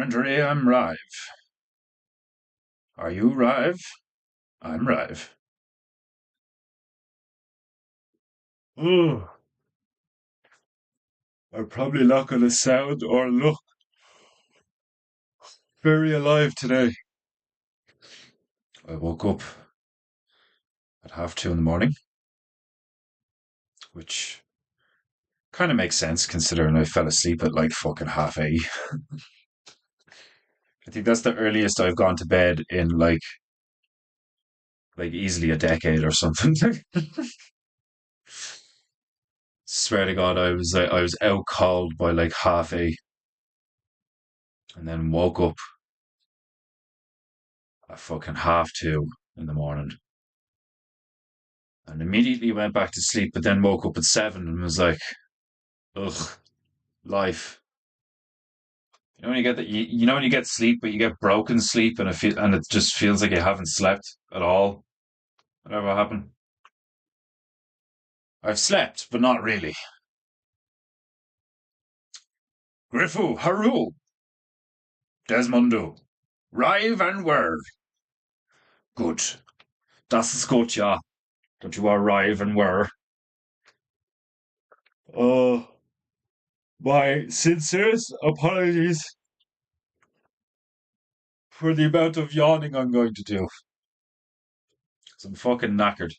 Andre, I'm Rive. Are you Rive? I'm Rive. Oh, I'm probably not going to sound or look very alive today. I woke up at 2:30 in the morning, which kind of makes sense considering I fell asleep at like fucking 8:30. I think that's the earliest I've gone to bed in like easily a decade or something. Swear to God, I was out cold by like 8:30, and then woke up at fucking 2:30 in the morning. And immediately went back to sleep, but then woke up at 7 and was like, ugh, life. You know when you get that you know when you get sleep, but you get broken sleep, and it just feels like you haven't slept at all. Whatever happened? I've slept, but not really. Griffu, Haru, Desmondo, Rive and Word. Good. Das ist gut, ja. Don't you arrive and were. Oh, my sincerest apologies for the amount of yawning I'm going to do. 'Cause I'm fucking knackered.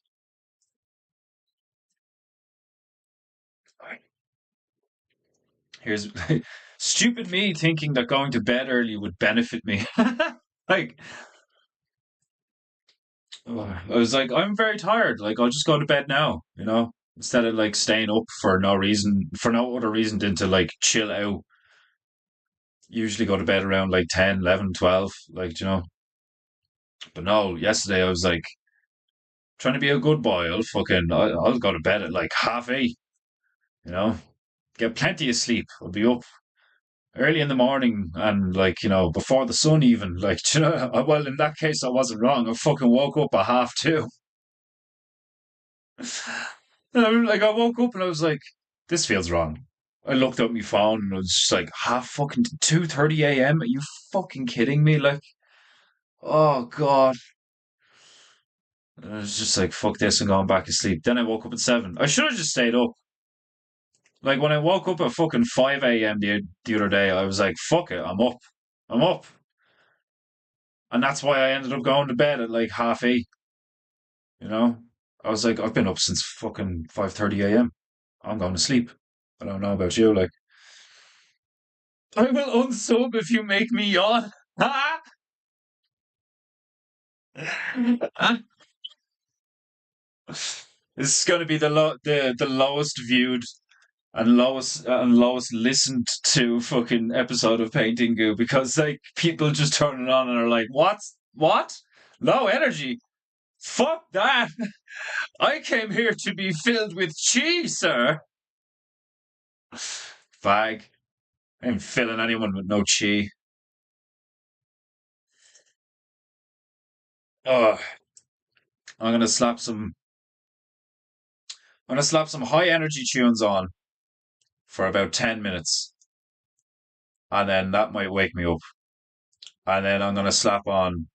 Here's stupid me thinking that going to bed early would benefit me. Like, I was like, I'm very tired. Like, I'll just go to bed now, instead of like staying up for no reason, for no other reason than to like chill out. Usually go to bed around like 10, 11, 12, like, But no, yesterday I was like, trying to be a good boy. I'll go to bed at like 8:30, you know, get plenty of sleep. I'll be up early in the morning and like before the sun even like well in that case I wasn't wrong. I fucking woke up at 2:30. And I woke up and I was like, this feels wrong. I looked at my phone and it was just like half fucking 2:30 a.m. Are you fucking kidding me? Like, oh God. And I was just like, fuck this, and going back to sleep. Then I woke up at 7. I should have just stayed up. Like when I woke up at fucking 5 a.m. the other day, I was like, fuck it, I'm up. I'm up. And that's why I ended up going to bed at like 8:30. You know, I was like, I've been up since fucking 5:30 a.m. I'm going to sleep. I don't know about you. Like, I will unsub if you make me yawn. This is going to be the lowest viewed and lowest listened to fucking episode of Paintingu because like people just turn it on and are like, what? Low energy? Fuck that! I came here to be filled with chi, sir. Fag. I ain't filling anyone with no chi. Oh, I'm gonna slap some. I'm gonna slap some high energy tunes on for about 10 minutes, and then that might wake me up. And then I'm gonna slap on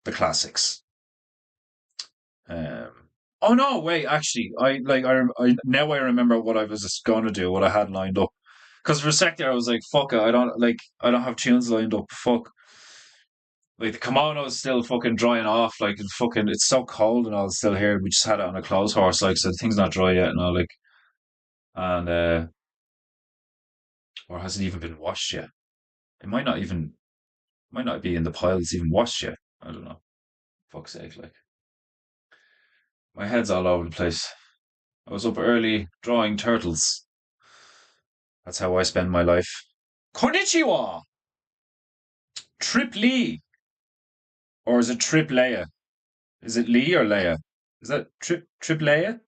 the classics. Um, oh no, wait, actually, now I remember what I was just going to do, what I had lined up. Because for a sec there, I was like, "Fuck it, I don't have tunes lined up. Fuck." Like the kimono's still fucking drying off. Like it's so cold and all it's still here. We just had it on a clothes horse, like so the thing's not dry yet and all like, and or hasn't even been washed yet. It might not be in the pile that's even washed yet. I don't know. Fuck's sake, like my head's all over the place. I was up early drawing turtles. That's how I spend my life. Konnichiwa! Trip Lee. Or is it Trip Leia? Is it Lee or Leia? Is that Trip Leia?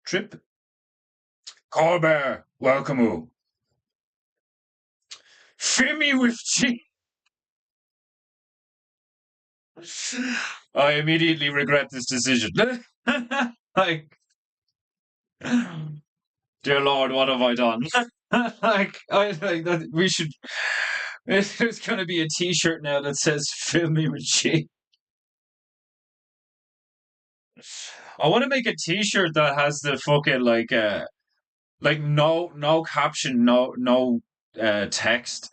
Trip? Colbert, welcome. Fill me with cheese. I immediately regret this decision. Like, dear Lord, what have I done? Like I like that we should. There's going to be a T-shirt now that says "Fill me with cheese." I want to make a T-shirt that has the fucking like no caption, no text.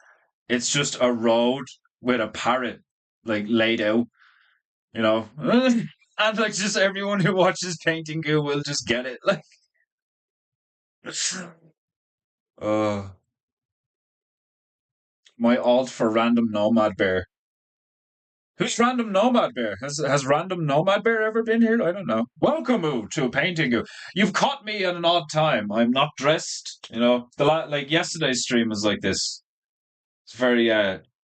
It's just a road with a parrot like laid out, you know. And like just everyone who watches Painting Goo will just get it. Like uh my alt for random nomad bear. Who's random nomad bear? Has random nomad bear ever been here? I don't know. Welcome to Painting Goo. You've caught me at an odd time. I'm not dressed. You know, like yesterday's stream was like this. It's very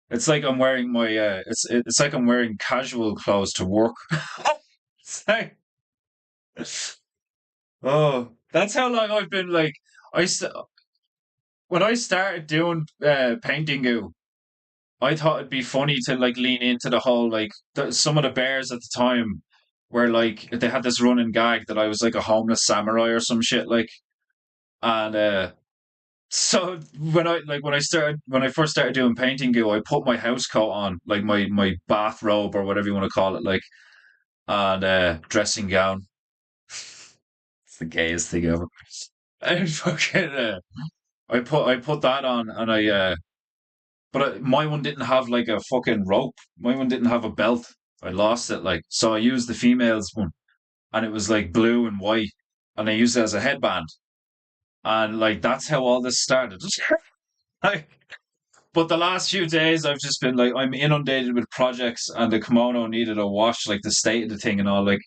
it's like I'm wearing my it's like I'm wearing casual clothes to work. It's like, oh, that's how long I've been like I st when I started doing painting goo, I thought it'd be funny to like lean into the whole like some of the bears at the time were like they had this running gag that I was like a homeless samurai or some shit like and so when I first started doing painting goo, I put my house coat on, like my bathrobe or whatever you want to call it, like and dressing gown. It's the gayest thing ever. And fucking I put that on and my one didn't have like a fucking rope. My one didn't have a belt. I lost it like so I used the females one and it was like blue and white and I used it as a headband. And like that's how all this started. Like but the last few days, I've just been like, I'm inundated with projects, and the kimono needed a wash, like the state of the thing and all, like,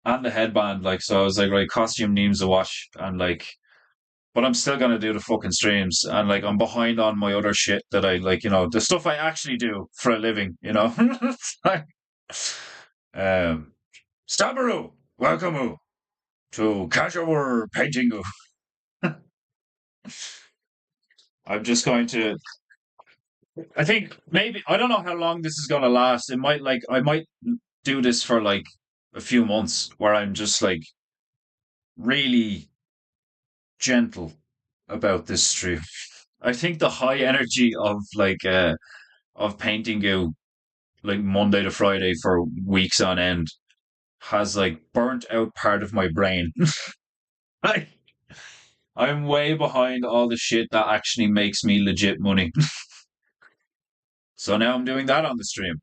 and the headband, like, so I was like, right, costume needs a wash, and like, but I'm still gonna do the fucking streams, and like, I'm behind on my other shit that I like, the stuff I actually do for a living, you know. It's like, um, Stabaru, welcome to casual painting. I'm just going to I think maybe I don't know how long this is gonna last. It might like I might do this for like a few months where I'm just like really gentle about this stream. I think the high energy of painting you like Monday to Friday for weeks on end has like burnt out part of my brain. Like I'm way behind all the shit that actually makes me legit money. So now I'm doing that on the stream.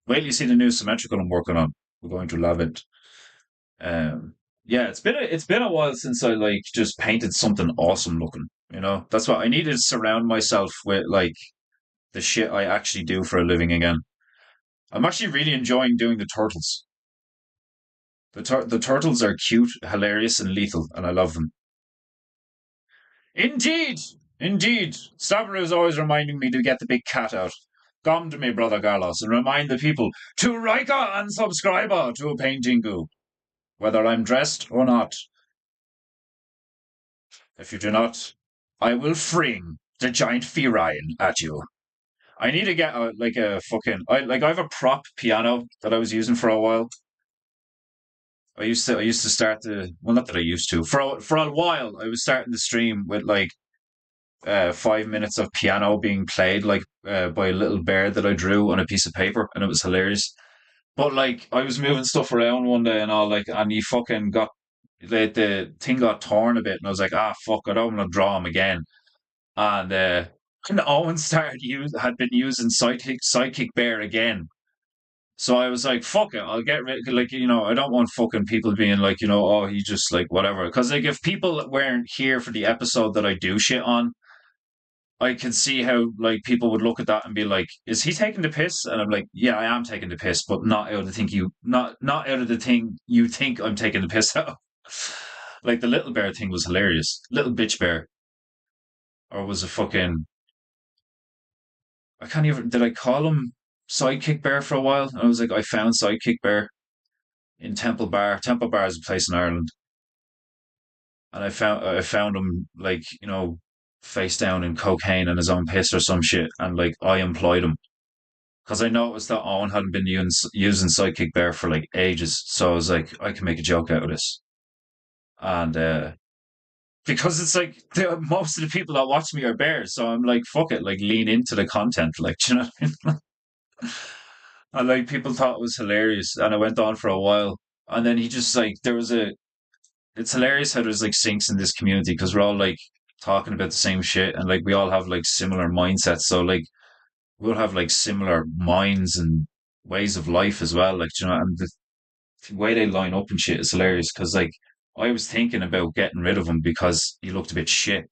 Wait till you see the new symmetrical I'm working on. We're going to love it. Yeah, it's been a while since I like just painted something awesome looking. That's what I needed to surround myself with like the shit I actually do for a living again. I'm actually really enjoying doing the turtles. The turtles are cute, hilarious, and lethal, and I love them. Indeed, indeed. Stavro is always reminding me to get the big cat out. Come to me, brother Carlos, and remind the people to Rika and subscriber to a painting goo, whether I'm dressed or not. If you do not, I will fling the giant feline at you. I need to get like a fucking I have a prop piano that I was using for a while. I used to start the well not that I used to for a while I was starting the stream with like 5 minutes of piano being played like by a little bear that I drew on a piece of paper and it was hilarious. But like I was moving stuff around one day and all like and he fucking got the thing got torn a bit and I was like fuck I don't want to draw him again and Owen had been using sidekick bear again. So I was like, fuck it, I'll get rid like I don't want fucking people being like, oh he just like whatever. Because like if people weren't here for the episode that I do shit on, I can see how like people would look at that and be like, is he taking the piss? And I'm like, yeah, I am taking the piss, but not out of the thing not out of the thing you think I'm taking the piss out. Like the little bear thing was hilarious. Little bitch bear. Or was a fucking I can't even. Did I call him Sidekick Bear for a while? I was like, I found Sidekick Bear in Temple Bar. Temple Bar is a place in Ireland, and I found him like face down in cocaine and his own piss or some shit, and like I employed him because I noticed that Owen hadn't been using Sidekick Bear for like ages, so I was like, I can make a joke out of this, and because it's like most of the people that watch me are bears, so I'm like, fuck it, like lean into the content, like, do you know what I mean? And like people thought it was hilarious, and it went on for a while, and then he just like there was a. It's hilarious how there's like sinks in this community because we're all like talking about the same shit, and like we all have like similar mindsets. So like we'll have like similar minds and ways of life as well. Like, you know, and the way they line up and shit is hilarious because like I was thinking about getting rid of him because he looked a bit shit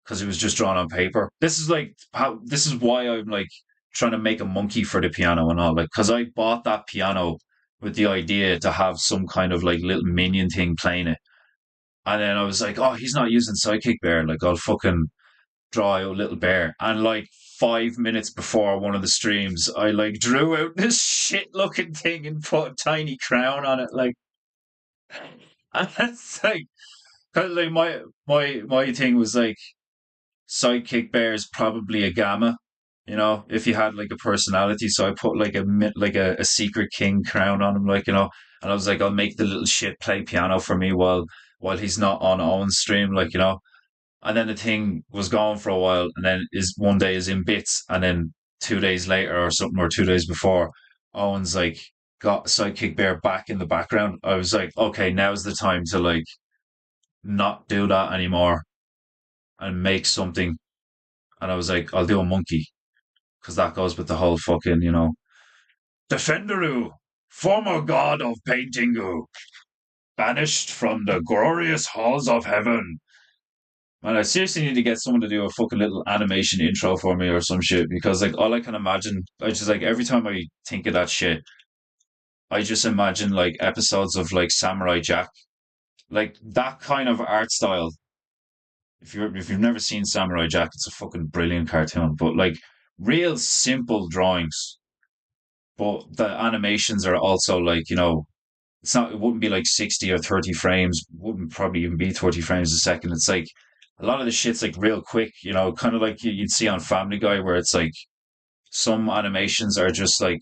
because it was just drawn on paper. This is like how this is why I'm like trying to make a monkey for the piano and all. Like, because I bought that piano with the idea to have some kind of like little minion thing playing it. And then I was like, oh, he's not using Sidekick Bear. Like, I'll fucking draw out Little Bear. And like 5 minutes before one of the streams, I like drew out this shit looking thing and put a tiny crown on it. Like, and that's like, cause like my thing was like, Sidekick Bear is probably a gamma, you know, if he had like a personality. So I put like a secret king crown on him, like, you know, and I was like, I'll make the little shit play piano for me while he's not on Owen's stream, like, you know. And then the thing was gone for a while, and then is one day is in bits, and then 2 days later or something, or 2 days before, Owen's like got Sidekick Bear back in the background. I was like, okay, now's the time to like not do that anymore and make something. And I was like, I'll do a monkey because that goes with the whole fucking, you know, Defenderu, former god of Paintingu, banished from the glorious halls of heaven. Man, I seriously need to get someone to do a fucking little animation intro for me or some shit because, like, all I can imagine, I just like every time I think of that shit, I just imagine like episodes of like Samurai Jack, like that kind of art style. If you've never seen Samurai Jack, it's a fucking brilliant cartoon, but like real simple drawings, but the animations are also like, you know, it wouldn't be like 60 or 30 frames, wouldn't probably even be 30 frames a second. It's like a lot of the shit's like real quick, you know, kind of like you'd see on Family Guy where it's like some animations are just like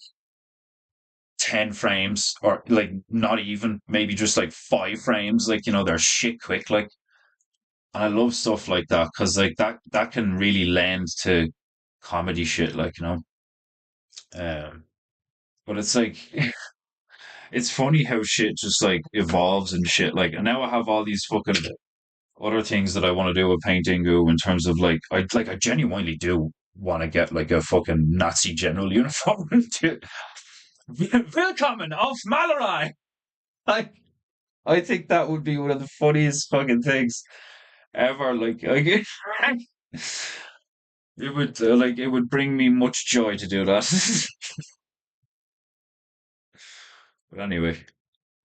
10 frames or like not even, maybe just like 5 frames, like, you know, they're shit quick, like. And I love stuff like that because like that can really lend to comedy shit, like, you know. Um, but it's like it's funny how shit just like evolves and shit. Like, and now I have all these fucking other things that I want to do with PEINTEINGU in terms of I genuinely do want to get like a fucking Nazi general uniform. Willkommen auf Malerei. Like, I think that would be one of the funniest fucking things ever. Like it would like it would bring me much joy to do that. But anyway,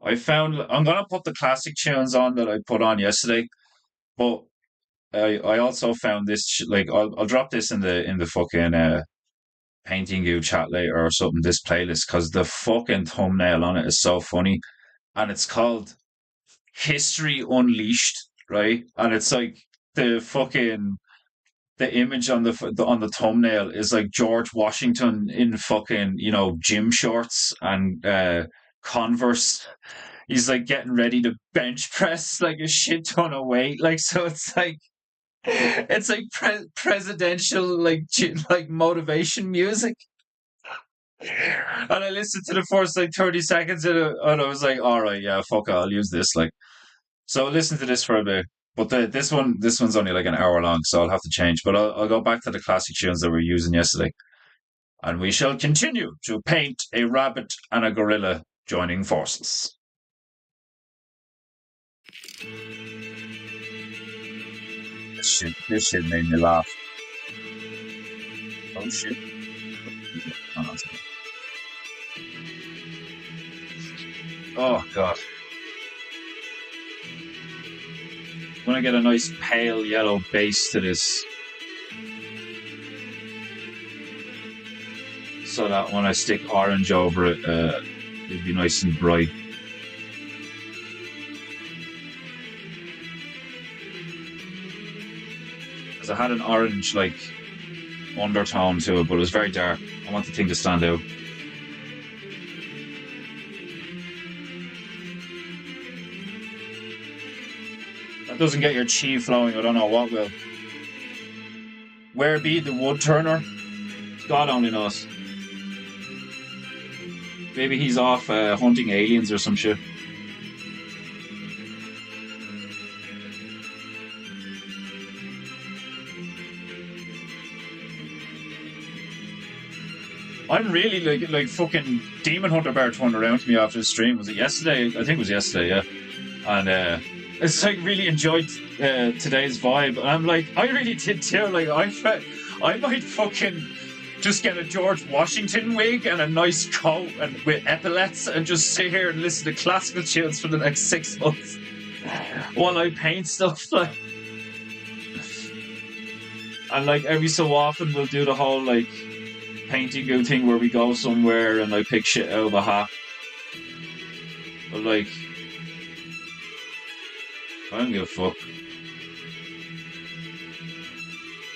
I'm gonna put the classic tunes on that I put on yesterday, but I also found this like I'll drop this in the fucking painting you chat later or something. This playlist because the fucking thumbnail on it is so funny, and it's called History Unleashed, right? And it's like the fucking the image on on the thumbnail is like George Washington in fucking, you know, gym shorts and Converse. He's like getting ready to bench press like a shit ton of weight. Like, so it's like presidential like motivation music. And I listened to the first like 30 seconds and I was like, all right, yeah, fuck it, I'll use this. Like, so listen to this for a bit. But this one's only like an hour long, so I'll have to change. But I'll go back to the classic tunes that we were using yesterday, and we shall continue to paint a rabbit and a gorilla joining forces. This shit made me laugh. Oh shit! Oh, oh god! I'm gonna get a nice pale yellow base to this, so that when I stick orange over it, it'll be nice and bright. Because I had an orange like undertone to it, but it was very dark. I want the thing to stand out. That doesn't get your chi flowing. I don't know what will. Where be the wood turner? God only knows. Maybe he's off hunting aliens or some shit. I'm really like fucking Demon Hunter Bear turned around to me after the stream. Was it yesterday? I think it was yesterday, yeah. And it's like really enjoyed today's vibe. And I'm like, I really did too. Like I might fucking just get a George Washington wig and a nice coat and with epaulets and just sit here and listen to classical tunes for the next 6 months while I paint stuff. Like, and like every so often we'll do the whole like PEINTEINGU thing where we go somewhere and I pick shit out of a hat. But like, I don't give a fuck.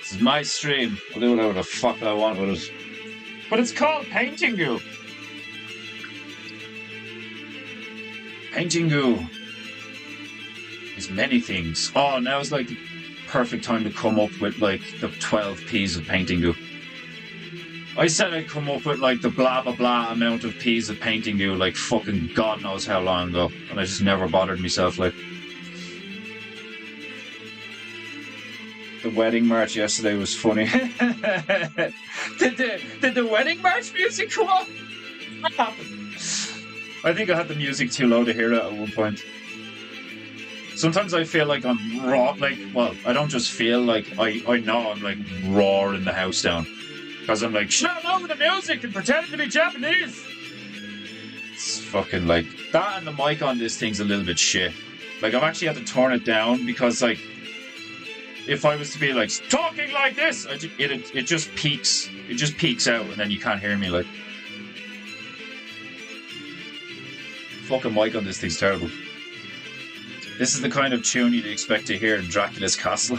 This is my stream. I'll do whatever the fuck I want with it. But it's called PEINTEINGU. PEINTEINGU is many things. Oh, now's like the perfect time to come up with like the 12 P's of PEINTEINGU. I said I'd come up with like the blah blah blah amount of P's of PEINTEINGU like fucking God knows how long ago, and I just never bothered myself. Like the wedding march yesterday was funny. did the wedding march music come on? What happened? I think I had the music too low to hear it at one point. Sometimes I feel like I'm raw. Like, well, I don't just feel like I know I'm like roaring the house down. Because I'm like, shut over the music and pretending to be Japanese. It's fucking like that, and the mic on this thing's a little bit shit. Like I've actually had to turn it down because like if I was to be like talking like this, it just peaks. It just peaks out, and then you can't hear me. Like fucking mic on this thing's terrible. This is the kind of tune you'd expect to hear in Dracula's castle.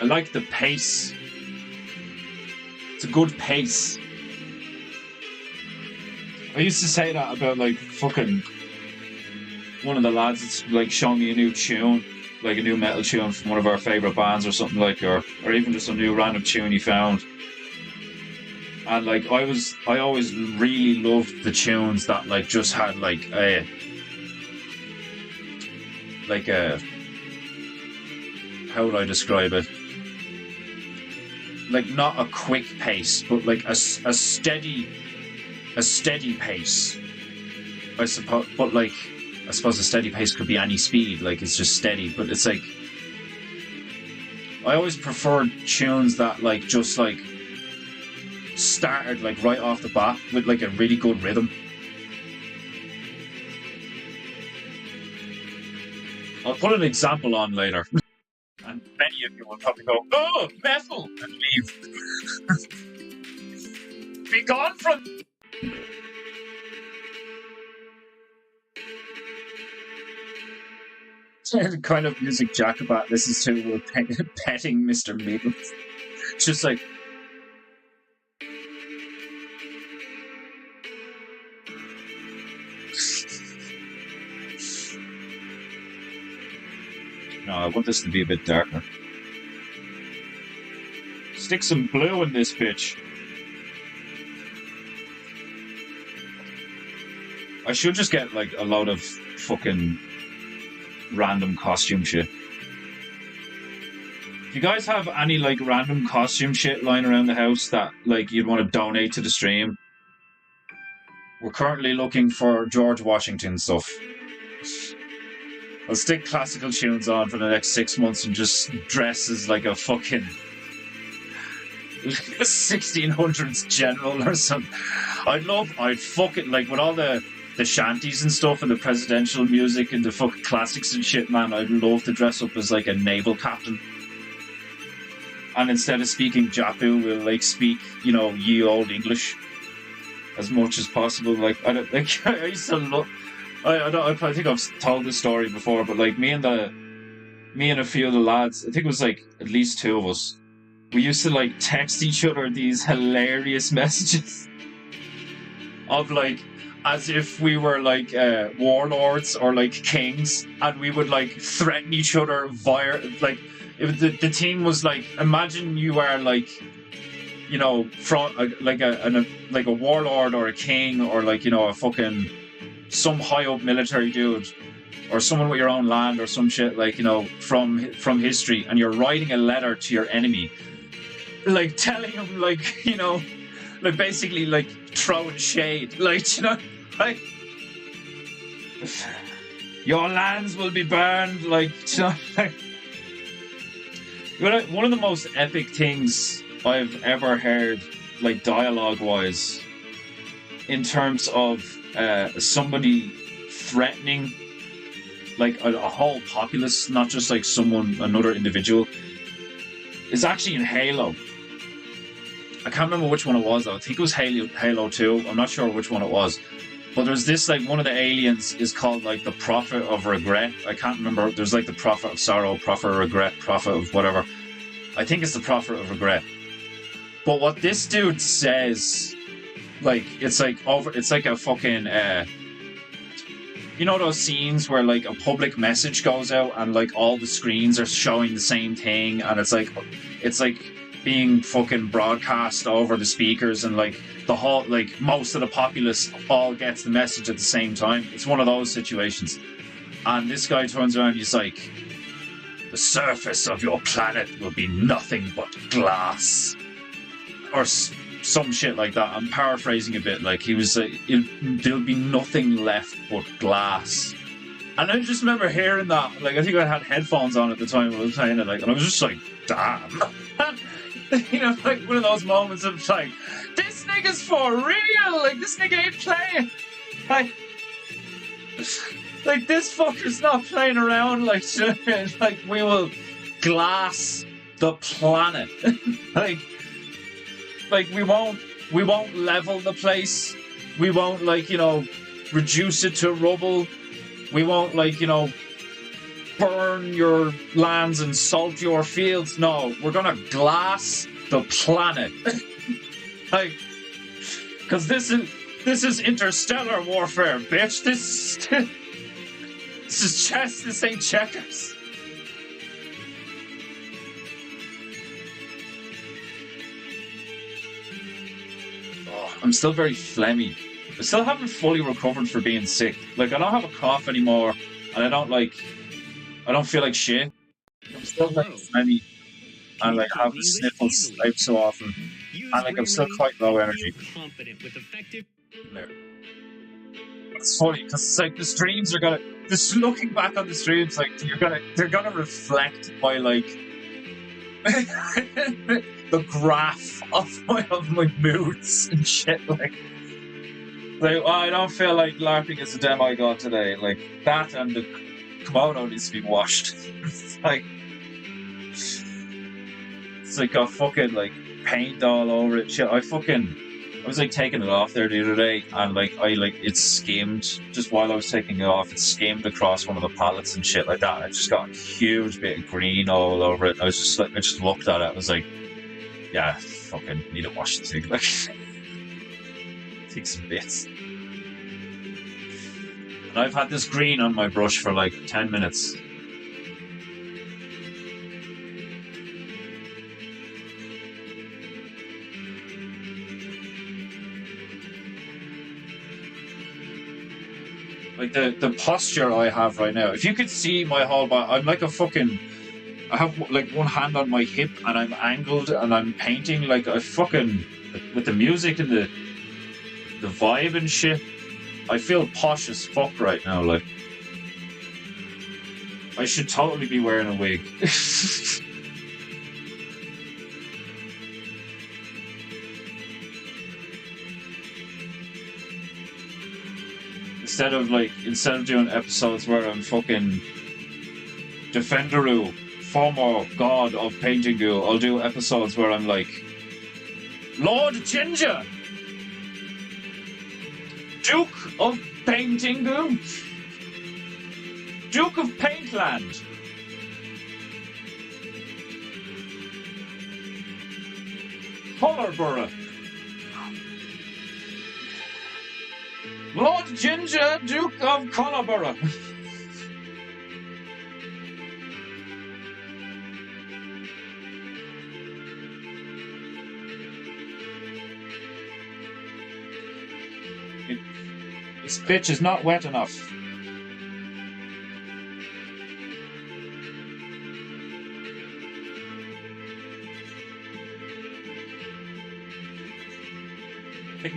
I like the pace. It's a good pace. I used to say that about like fucking one of the lads that's like showing me a new tune, like a new metal tune from one of our favourite bands or something like, or even just a new random tune he found. And like I always really loved the tunes that like just had like a how would I describe it? Like not a quick pace, but like a steady pace. I suppose, but like I suppose a steady pace could be any speed. Like it's just steady, but it's like I always preferred tunes that like just like started like right off the bat with like a really good rhythm. I'll put an example on later. And many of you will probably go, oh, metal, and leave. Be gone from... The kind of music Jacobat listens to with petting Mr. Meeple. It's just like... No, I want this to be a bit darker. Stick some blue in this bitch. I should just get like a load of fucking random costume shit. If you guys have any like random costume shit lying around the house that like you'd want to donate to the stream, we're currently looking for George Washington stuff. I'll stick classical tunes on for the next 6 months and just dress as like a fucking 1600s general or something. I'd fucking like with all the shanties and stuff and the presidential music and the fucking classics and shit, man. I'd love to dress up as like a naval captain. And instead of speaking Japu, we'll like speak, you know, ye old English as much as possible. Like I used to love. I think I've told this story before, but like me and a few of the lads, I think it was like at least 2 of us, we used to like text each other these hilarious messages. of like as if we were like warlords or like kings, and we would like threaten each other via like if the team was like, imagine you are like, you know, from like a warlord or a king or like, you know, a fucking some high up military dude or someone with your own land or some shit, like, you know, from history, and you're writing a letter to your enemy, like telling him, like, you know, like basically like throwing shade, like, you know, like your lands will be burned, like, you know, like, one of the most epic things I've ever heard, like dialogue wise, in terms of somebody threatening like a whole populace, not just like another individual, is actually in Halo. I can't remember which one it was though. I think it was Halo 2. I'm not sure which one it was. But there's this, like, one of the aliens is called like the Prophet of Regret. I can't remember. There's like the Prophet of Sorrow, Prophet of Regret, Prophet of whatever. I think it's the Prophet of Regret. But what this dude says, like, it's like a fucking you know those scenes where like a public message goes out and like all the screens are showing the same thing, and it's like being fucking broadcast over the speakers, and like the whole, like, most of the populace all gets the message at the same time. It's one of those situations. And this guy turns around and he's like, the surface of your planet will be nothing but glass, or some shit like that. I'm paraphrasing a bit. Like, he was like, there'll be nothing left but glass. And I just remember hearing that. Like, I think I had headphones on at the time when I was playing it. Like, and I was just like, damn. You know, like one of those moments of like, this nigga's for real. Like, this nigga ain't playing. Like this fucker's not playing around. Like, like, we will glass the planet. like we won't level the place. We won't, like, you know, reduce it to rubble. We won't, like, you know, burn your lands and salt your fields. No, we're gonna glass the planet. Like, because this is interstellar warfare, bitch. This is chess. This ain't checkers. Oh, I'm still very phlegmy. I still haven't fully recovered for being sick. Like, I don't have a cough anymore, and I don't feel like shit. I'm still like phlegmy, and like I have the sniffles like so often, and like I'm still quite low energy. There. It's funny because it's like the streams are gonna. Just looking back on the streams, like they're gonna reflect my like the graph of my moods and shit. Like oh, I don't feel like LARPing as a demigod today. Like that, and the kimono needs to be washed. It's like got fucking like paint all over it. Shit, I was like taking it off there the other day, and like it skimmed just while I was taking it off. It skimmed across one of the pallets and shit like that. I just got a huge bit of green all over it. And I was just like, I just looked at it. I was like, yeah, fucking need to wash the thing. Like, take some bits. And I've had this green on my brush for like 10 minutes. Like the posture I have right now. If you could see my whole body, I'm like a fucking. I have like one hand on my hip and I'm angled and I'm painting like a fucking, with the music and the vibe and shit. I feel posh as fuck right now. Like, I should totally be wearing a wig. Instead of doing episodes where I'm fucking Defenderu, former god of PEINTEINGU, I'll do episodes where I'm like Lord Ginger, Duke of PEINTEINGU, Duke of Paintland, Hollerborough. Lord Ginger, Duke of Colaborough. This pitch is not wet enough. I think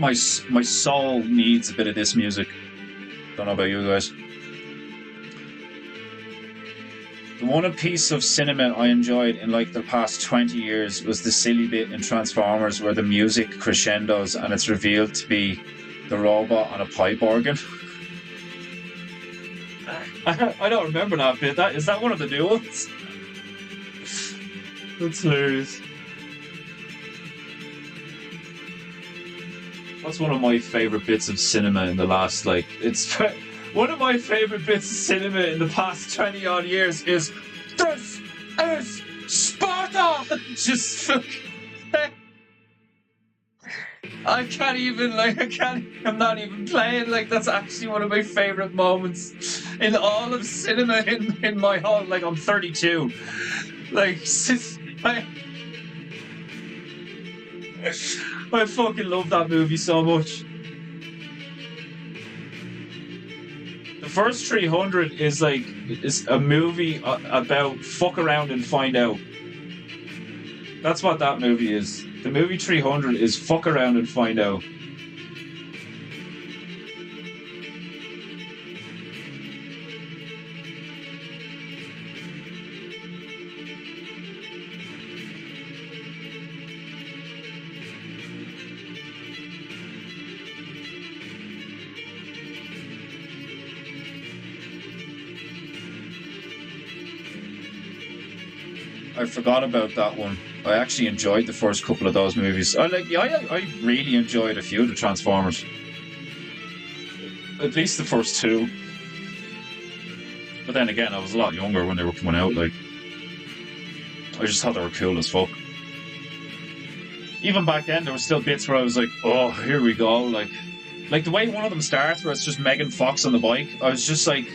my soul needs a bit of this music. Don't know about you guys. The one piece of cinema I enjoyed in like the past 20 years was the silly bit in Transformers where the music crescendos and it's revealed to be the robot on a pipe organ. I don't remember that bit. Is that one of the new ones? That's hilarious. That's one of my favourite bits of cinema in the last, like, it's one of my favourite bits of cinema in the past 20 odd years is this is Sparta! Just I can't even, like, I'm not even playing, like, that's actually one of my favourite moments in all of cinema in my whole, like, I'm 32. Like, I fucking love that movie so much. The first 300 is a movie about fuck around and find out. That's what that movie is. The movie 300 is fuck around and find out. I forgot about that one. I actually enjoyed the first couple of those movies. I really enjoyed a few of the Transformers. At least the first two. But then again, I was a lot younger when they were coming out. Like, I just thought they were cool as fuck. Even back then, there were still bits where I was like, "Oh, here we go!" Like the way one of them starts, where it's just Megan Fox on the bike. I was just like,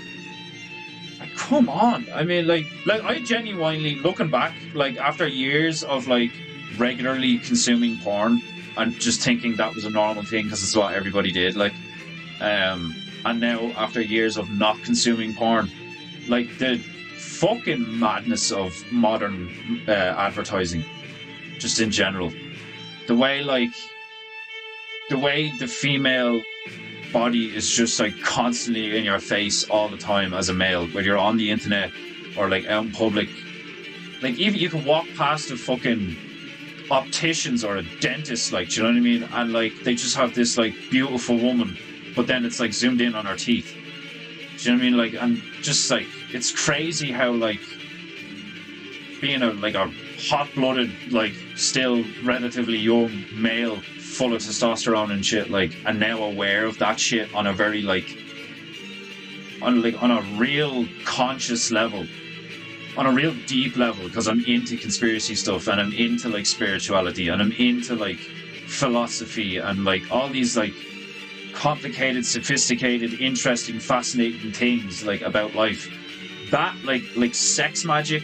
come on. I mean, like I genuinely, looking back, like after years of like regularly consuming porn and just thinking that was a normal thing because it's what everybody did, like, and now after years of not consuming porn, like the fucking madness of modern advertising, just in general, the way the female body is just like constantly in your face all the time as a male, whether you're on the internet or like out in public. Like, even you can walk past a fucking opticians or a dentist, like, do you know what I mean? And like they just have this like beautiful woman, but then it's like zoomed in on her teeth. Do you know what I mean? Like, and just like, it's crazy how like being a hot-blooded, like still relatively young male full of testosterone and shit, like, and now aware of that shit on a very on a real conscious level, on a real deep level, because I'm into conspiracy stuff and I'm into like spirituality and I'm into like philosophy and like all these like complicated, sophisticated, interesting, fascinating things like about life. That like sex magic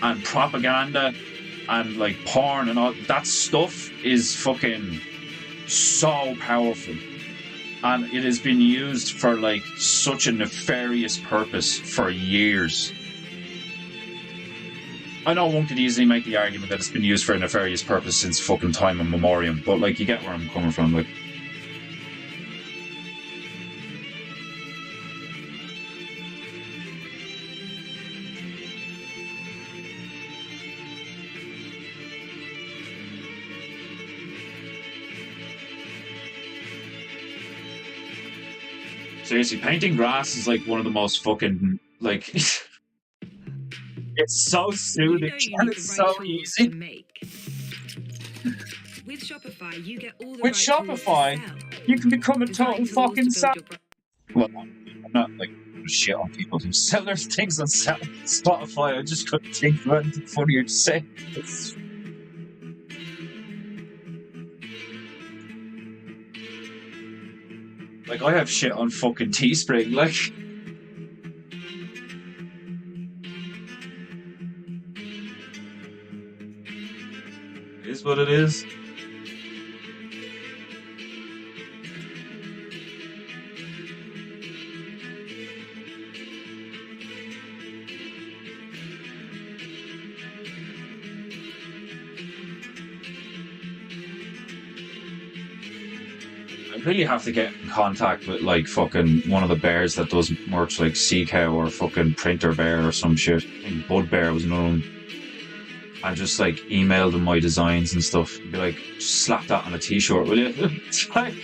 and propaganda and like porn and all that stuff is fucking so powerful, and it has been used for like such a nefarious purpose for years. I know one could easily make the argument that it's been used for a nefarious purpose since fucking time immemorial, but like, you get where I'm coming from. Like, seriously, painting grass is like one of the most fucking like it's so soothing and it's so easy. With Shopify, you get all the With Shopify, you can become a total fucking well, I'm not like shit on people who sell their things on Spotify. I just couldn't think of anything funnier to say. Like, I have shit on fucking Teespring, like. It is what it is. I really have to get in contact with like fucking one of the bears that does merch, like Sea Cow or fucking Printer Bear or some shit. I think Bud Bear was another one. And just like email them my designs and stuff. And be like, just slap that on a t-shirt, will you? It's like,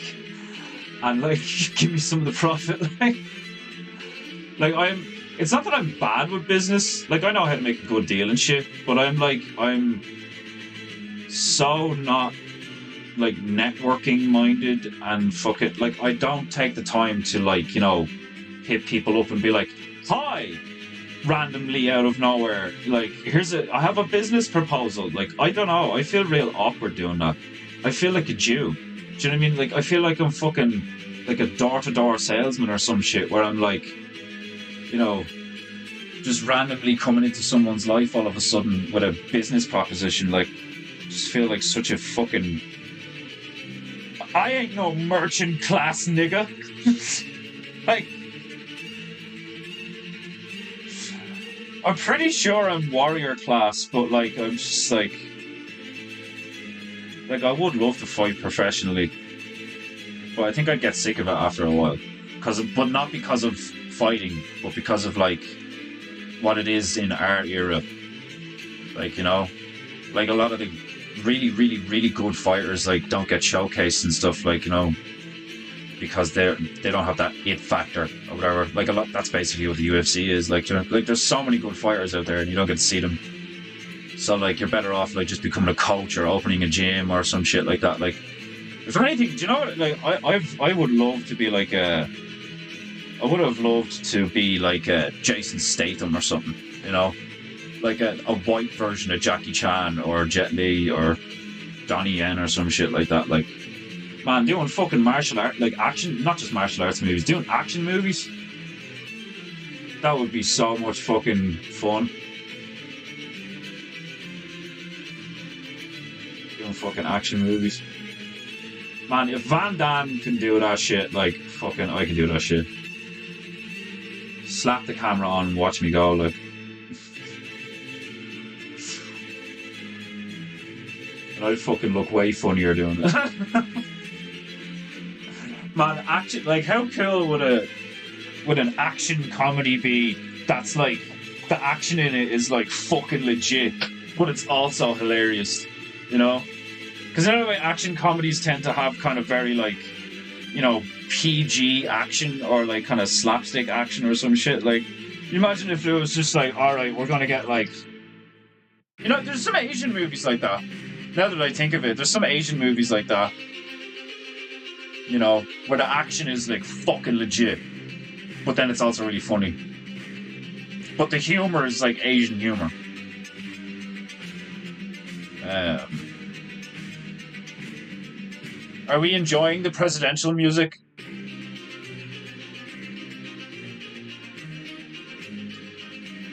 and like, give me some of the profit. Like I'm. It's not that I'm bad with business. Like I know how to make a good deal and shit, but I'm so not like networking minded and fuck it. Like I don't take the time to like, hit people up and be like, hi, randomly out of nowhere. Like, I have a business proposal. Like, I don't know. I feel real awkward doing that. I feel like a Jew. Do you know what I mean? Like, I feel like I'm fucking like a door-to-door salesman or some shit where I'm like, just randomly coming into someone's life all of a sudden with a business proposition. Like, just feel like such a fucking... I ain't no merchant class nigga. Like, I'm pretty sure I'm warrior class, but like, I'm just like I would love to fight professionally, but I think I'd get sick of it after a while. But not because of fighting, but because of like what it is in our era. Like, like a lot of the really, really, really good fighters like don't get showcased and stuff, like, because they don't have that it factor or whatever. Like that's basically what the UFC is. Like, like there's so many good fighters out there and you don't get to see them. So like you're better off like just becoming a coach or opening a gym or some shit like that. Like, if anything, do you know what? Like I would love to be like I would have loved to be like Jason Statham or something. Like a white version of Jackie Chan or Jet Li or Donnie Yen or some shit like that. Like, man, doing fucking martial art, like action, not just martial arts movies, doing action movies, that would be so much fucking fun. Doing fucking action movies. Man, if Van Damme can do that shit, like, fucking, I can do that shit. Slap the camera on and watch me go, like. And I'd fucking look way funnier doing it. Man, action, like, how cool would an action comedy be that's like, the action in it is like fucking legit, but it's also hilarious, Because anyway, action comedies tend to have kind of very like, PG action or like kind of slapstick action or some shit. Like, you imagine if it was just like, alright, we're gonna get like, there's some Asian movies like that. Now that I think of it, there's some Asian movies like that. Where the action is like fucking legit, but then it's also really funny. But the humor is like Asian humor. Are we enjoying the presidential music?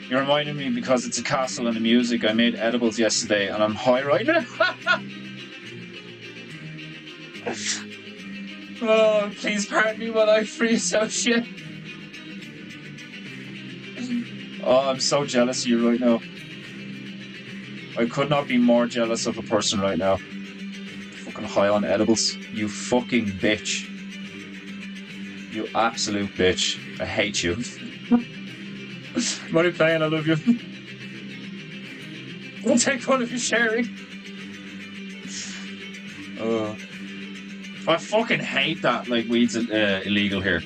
You reminded me because it's a castle and the music. I made edibles yesterday and I'm high right now. Oh, please pardon me while I freeze out shit. Oh, I'm so jealous of you right now. I could not be more jealous of a person right now. Fucking high on edibles. You fucking bitch. You absolute bitch. I hate you. Money playing, I love you. We'll take one of you sharing. I fucking hate that, like, weed's illegal here.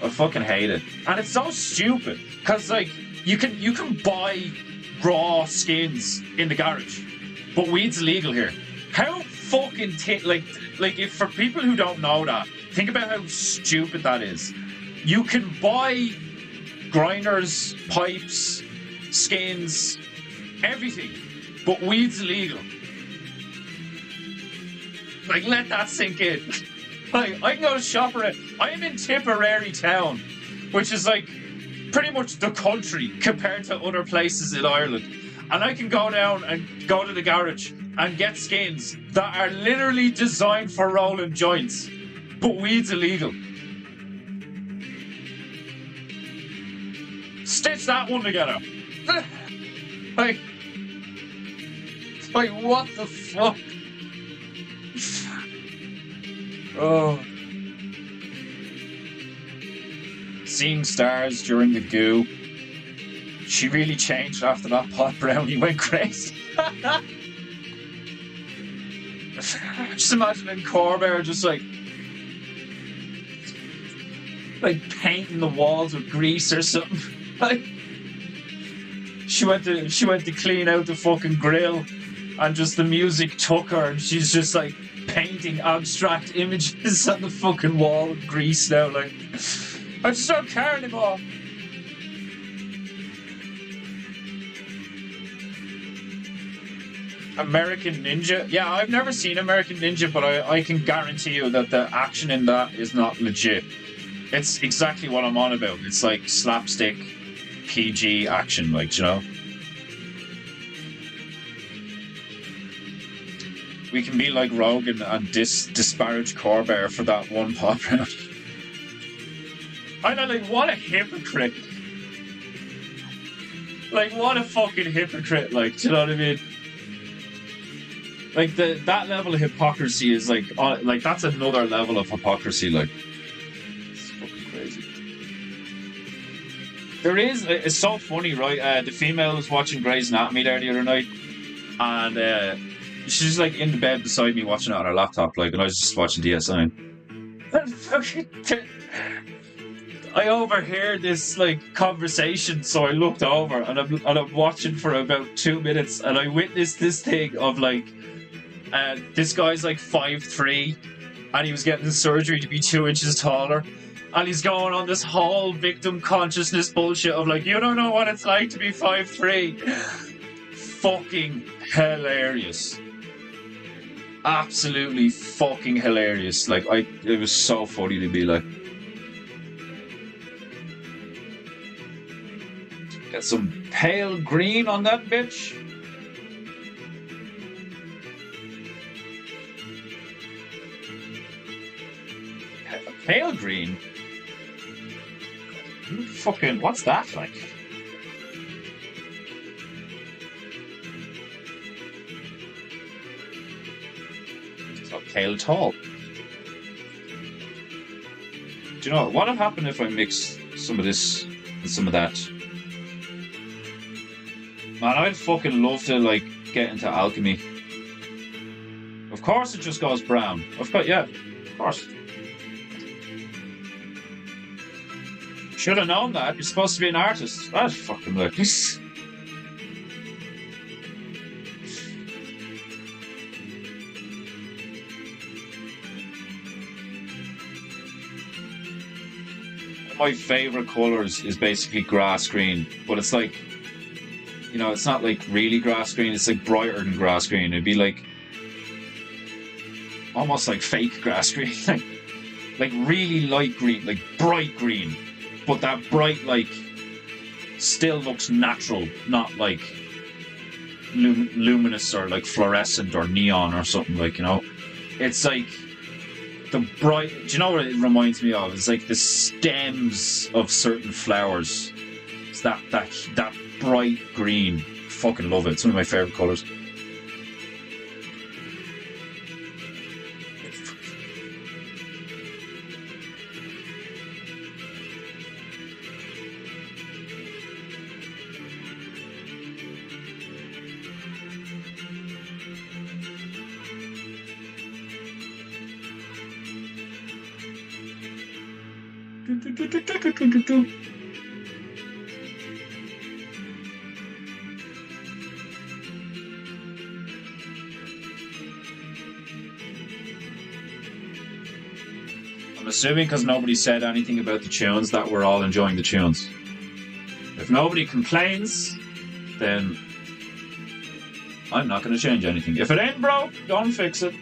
I fucking hate it. And it's so stupid. Because, like, you can buy raw skins in the garage. But weed's illegal here. How fucking... like, if for people who don't know that, think about how stupid that is. You can buy grinders, pipes, skins, everything. But weed's illegal. Like, let that sink in. Like, I can go to Shoprite. I am in Tipperary town, which is like pretty much the country compared to other places in Ireland. And I can go down and go to the garage and get skins that are literally designed for rolling joints. But weed's illegal. Stitch that one together. like, what the fuck? Oh. Seeing stars during the goo. She really changed after that pot brownie went crazy. Just imagining Corbair just like painting the walls with grease or something. Like she went to clean out the fucking grill, and just the music took her, and she's just like painting abstract images on the fucking wall with grease now. Like, I just don't care anymore. American Ninja? Yeah, I've never seen American Ninja, but I can guarantee you that the action in that is not legit. It's exactly what I'm on about. It's like slapstick, PG action, like, you know? We can be like Rogan and disparage Corbair for that one pop round. I know, like, what a hypocrite. Like, what a fucking hypocrite, like, do you know what I mean? Like, that level of hypocrisy is like that's another level of hypocrisy, like. It's fucking crazy. There is, it's so funny, right? The female was watching Grey's Anatomy there the other night, and she's like in the bed beside me watching it on her laptop, like, and I was just watching DS9. I overheard this like conversation, so I looked over, and I'm watching for about 2 minutes, and I witnessed this thing of like, this guy's like 5'3", and he was getting surgery to be 2 inches taller, and he's going on this whole victim consciousness bullshit of like, you don't know what it's like to be 5'3". Fucking hilarious. Absolutely fucking hilarious. Like, it was so funny to be like. Get some pale green on that bitch. Pale green? Fucking, what's that like? It's not pale at all. Do you know what would happen if I mix some of this and some of that? Man, I'd fucking love to like get into alchemy. Of course it just goes brown. Of course. Should have known that. You're supposed to be an artist. That's fucking like this. My favourite colours is basically grass green, but it's like, you know, it's not like really grass green, it's like brighter than grass green. It'd be like almost like fake grass green. like really light green, like bright green. But that bright, like, still looks natural, not like luminous or like fluorescent or neon or something, like, you know. It's like the bright. Do you know what it reminds me of? It's like the stems of certain flowers. It's that bright green. Fucking love it. It's one of my favorite colors. I'm assuming because nobody said anything about the tunes that we're all enjoying the tunes. If nobody complains, then I'm not going to change anything. If it ain't broke, don't fix it.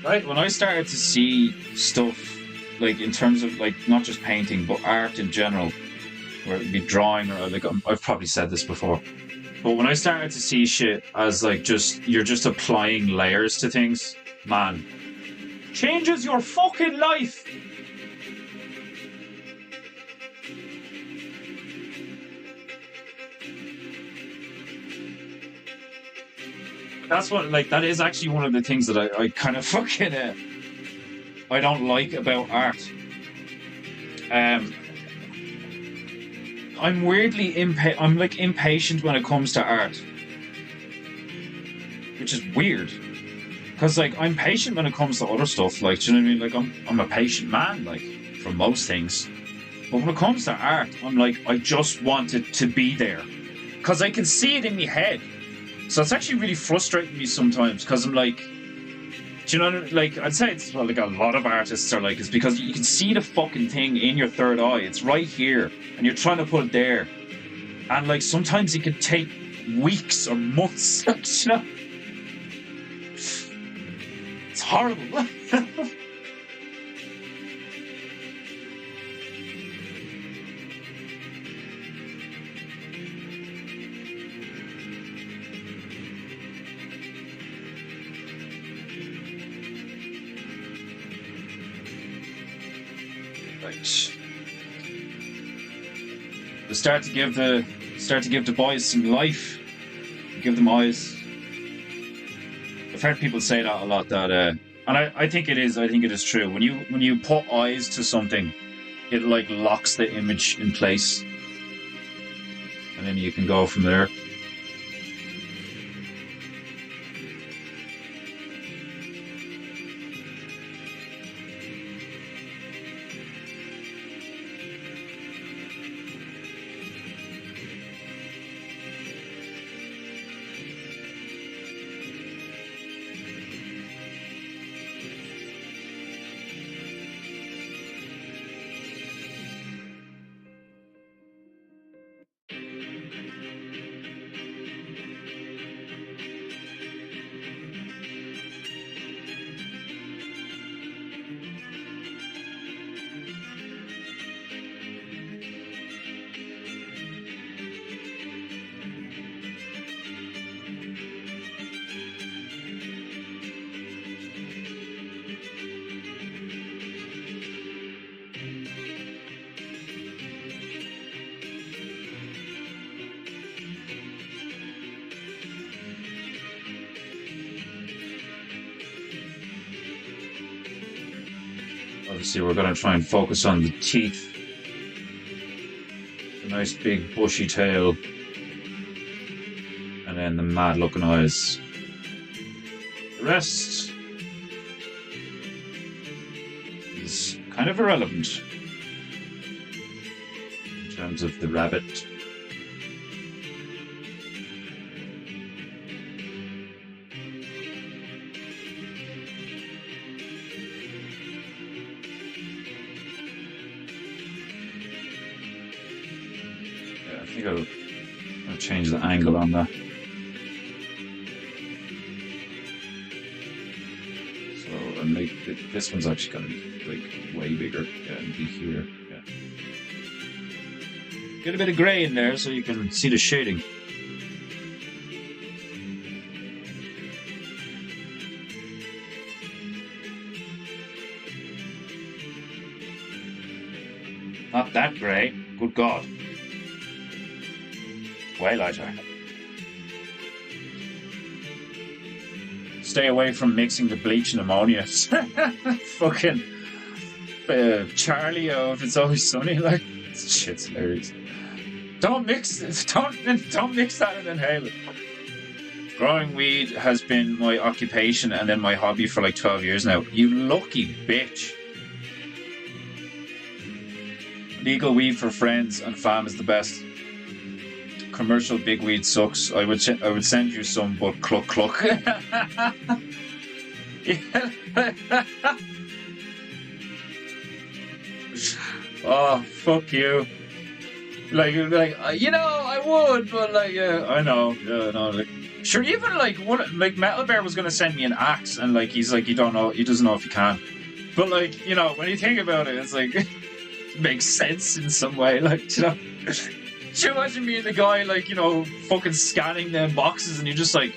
Right, when I started to see stuff, like in terms of like not just painting, but art in general, where it'd be drawing or like I've probably said this before, but when I started to see shit as like just you're just applying layers to things, man, changes your fucking life. That's what like that is actually one of the things that I kind of fucking I don't like about art. Um, I'm weirdly I'm like impatient when it comes to art, which is weird. Because like I'm patient when it comes to other stuff, like do you know what I mean? Like I'm a patient man, like for most things. But when it comes to art, I'm like I just want it to be there, because I can see it in my head. So it's actually really frustrating me sometimes because I'm like, do you know, like I'd say it's well, like a lot of artists are like, it's because you can see the fucking thing in your third eye. It's right here, and you're trying to put it there, and like sometimes it can take weeks or months. You know, it's horrible. Right. They start to give the boys some life. Give them eyes. I've heard people say that a lot. That and I think it is. I think it is true. When you put eyes to something, it like locks the image in place, and then you can go from there. Obviously, we're going to try and focus on the teeth. The nice big bushy tail. And then the mad looking eyes. The rest is kind of irrelevant in terms of the rabbit. I think I'll change the angle on that. So I'll make this one's actually going to be like way bigger. Yeah, it'll be here. Yeah. Get a bit of grey in there so you can see the shading. Not that grey. Good God. Way lighter. Stay away from mixing the bleach and ammonia. Fucking Charlie of It's Always Sunny. Like, shit's hilarious. Don't mix it. Don't mix that and inhale it. Growing weed has been my occupation and then my hobby for like 12 years now. You lucky bitch. Legal weed for friends and fam is the best. Commercial big weed sucks. I would send you some, but cluck cluck. Oh, fuck you. I would, but like, I know, no, like, sure. Even like, what, like, Metal Bear was gonna send me an axe, and like, he's like, he doesn't know if he can. But like, when you think about it, it's like, it makes sense in some way. Like, should you imagine being the guy, like, fucking scanning them boxes, and you're just like,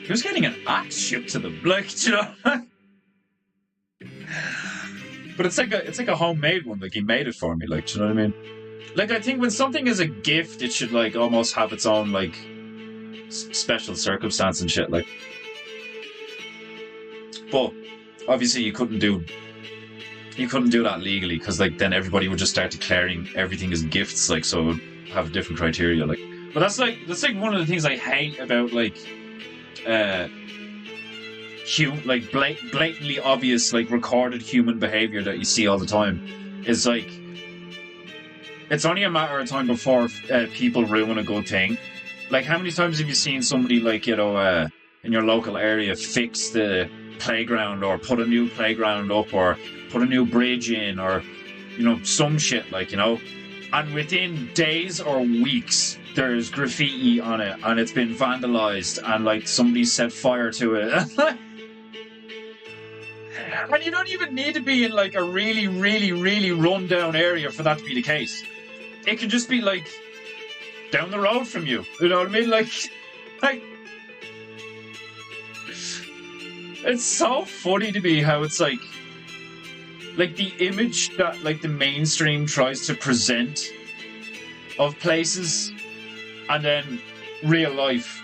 who's getting an axe shipped to them? Like. But it's like a homemade one. Like, he made it for me. Like, do you know what I mean? Like, I think when something is a gift, it should like almost have its own like special circumstance and shit. Like, but obviously you couldn't do that legally, because like then everybody would just start declaring everything as gifts. Like, so it would have different criteria. Like, but that's like one of the things I hate about like uh like blatantly obvious like recorded human behavior that you see all the time is like it's only a matter of time before people ruin a good thing. Like, how many times have you seen somebody like in your local area fix the playground, or put a new playground up, or put a new bridge in, or some shit, like, and within days or weeks there's graffiti on it, and it's been vandalized, and like somebody set fire to it. And you don't even need to be in like a really, really, really run down area for that to be the case. It can just be like down the road from you. You know what I mean? Like it's so funny to me how it's like the image that like the mainstream tries to present of places, and then real life,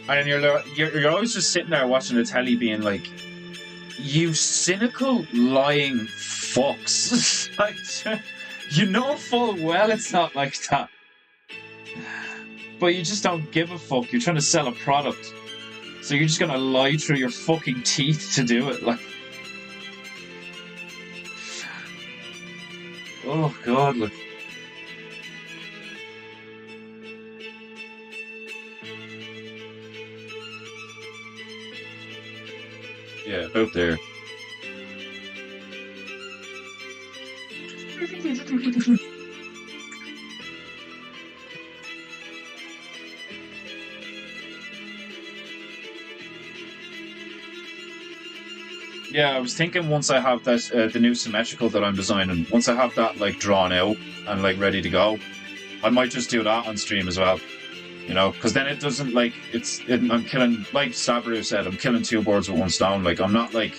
and then you're always just sitting there watching the telly, being like, you cynical, lying fucks. Like, full well it's not like that. But you just don't give a fuck. You're trying to sell a product. So you're just gonna lie through your fucking teeth to do it. Like, oh God, look. Yeah, about there. Yeah, I was thinking once I have that the new symmetrical that I'm designing, once I have that like drawn out and like ready to go, I might just do that on stream as well. Because then it doesn't like I'm killing, like Sabaru said, I'm killing two birds with one stone. Like, I'm not like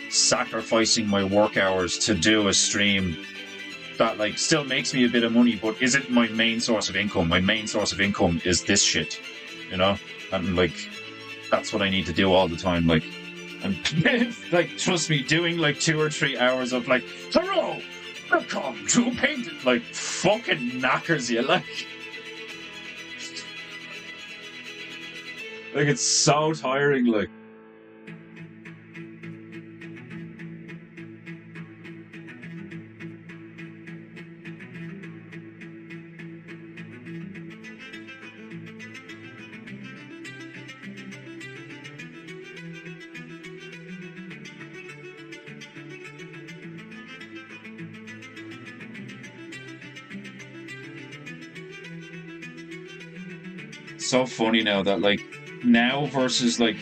sacrificing my work hours to do a stream that like still makes me a bit of money, but isn't my main source of income. My main source of income is this shit, and like that's what I need to do all the time. Like, and like, trust me, doing like 2 or 3 hours of like, hello, welcome to painting, like, fucking knackers you. Like, it's so tiring, like. So funny now that like now versus like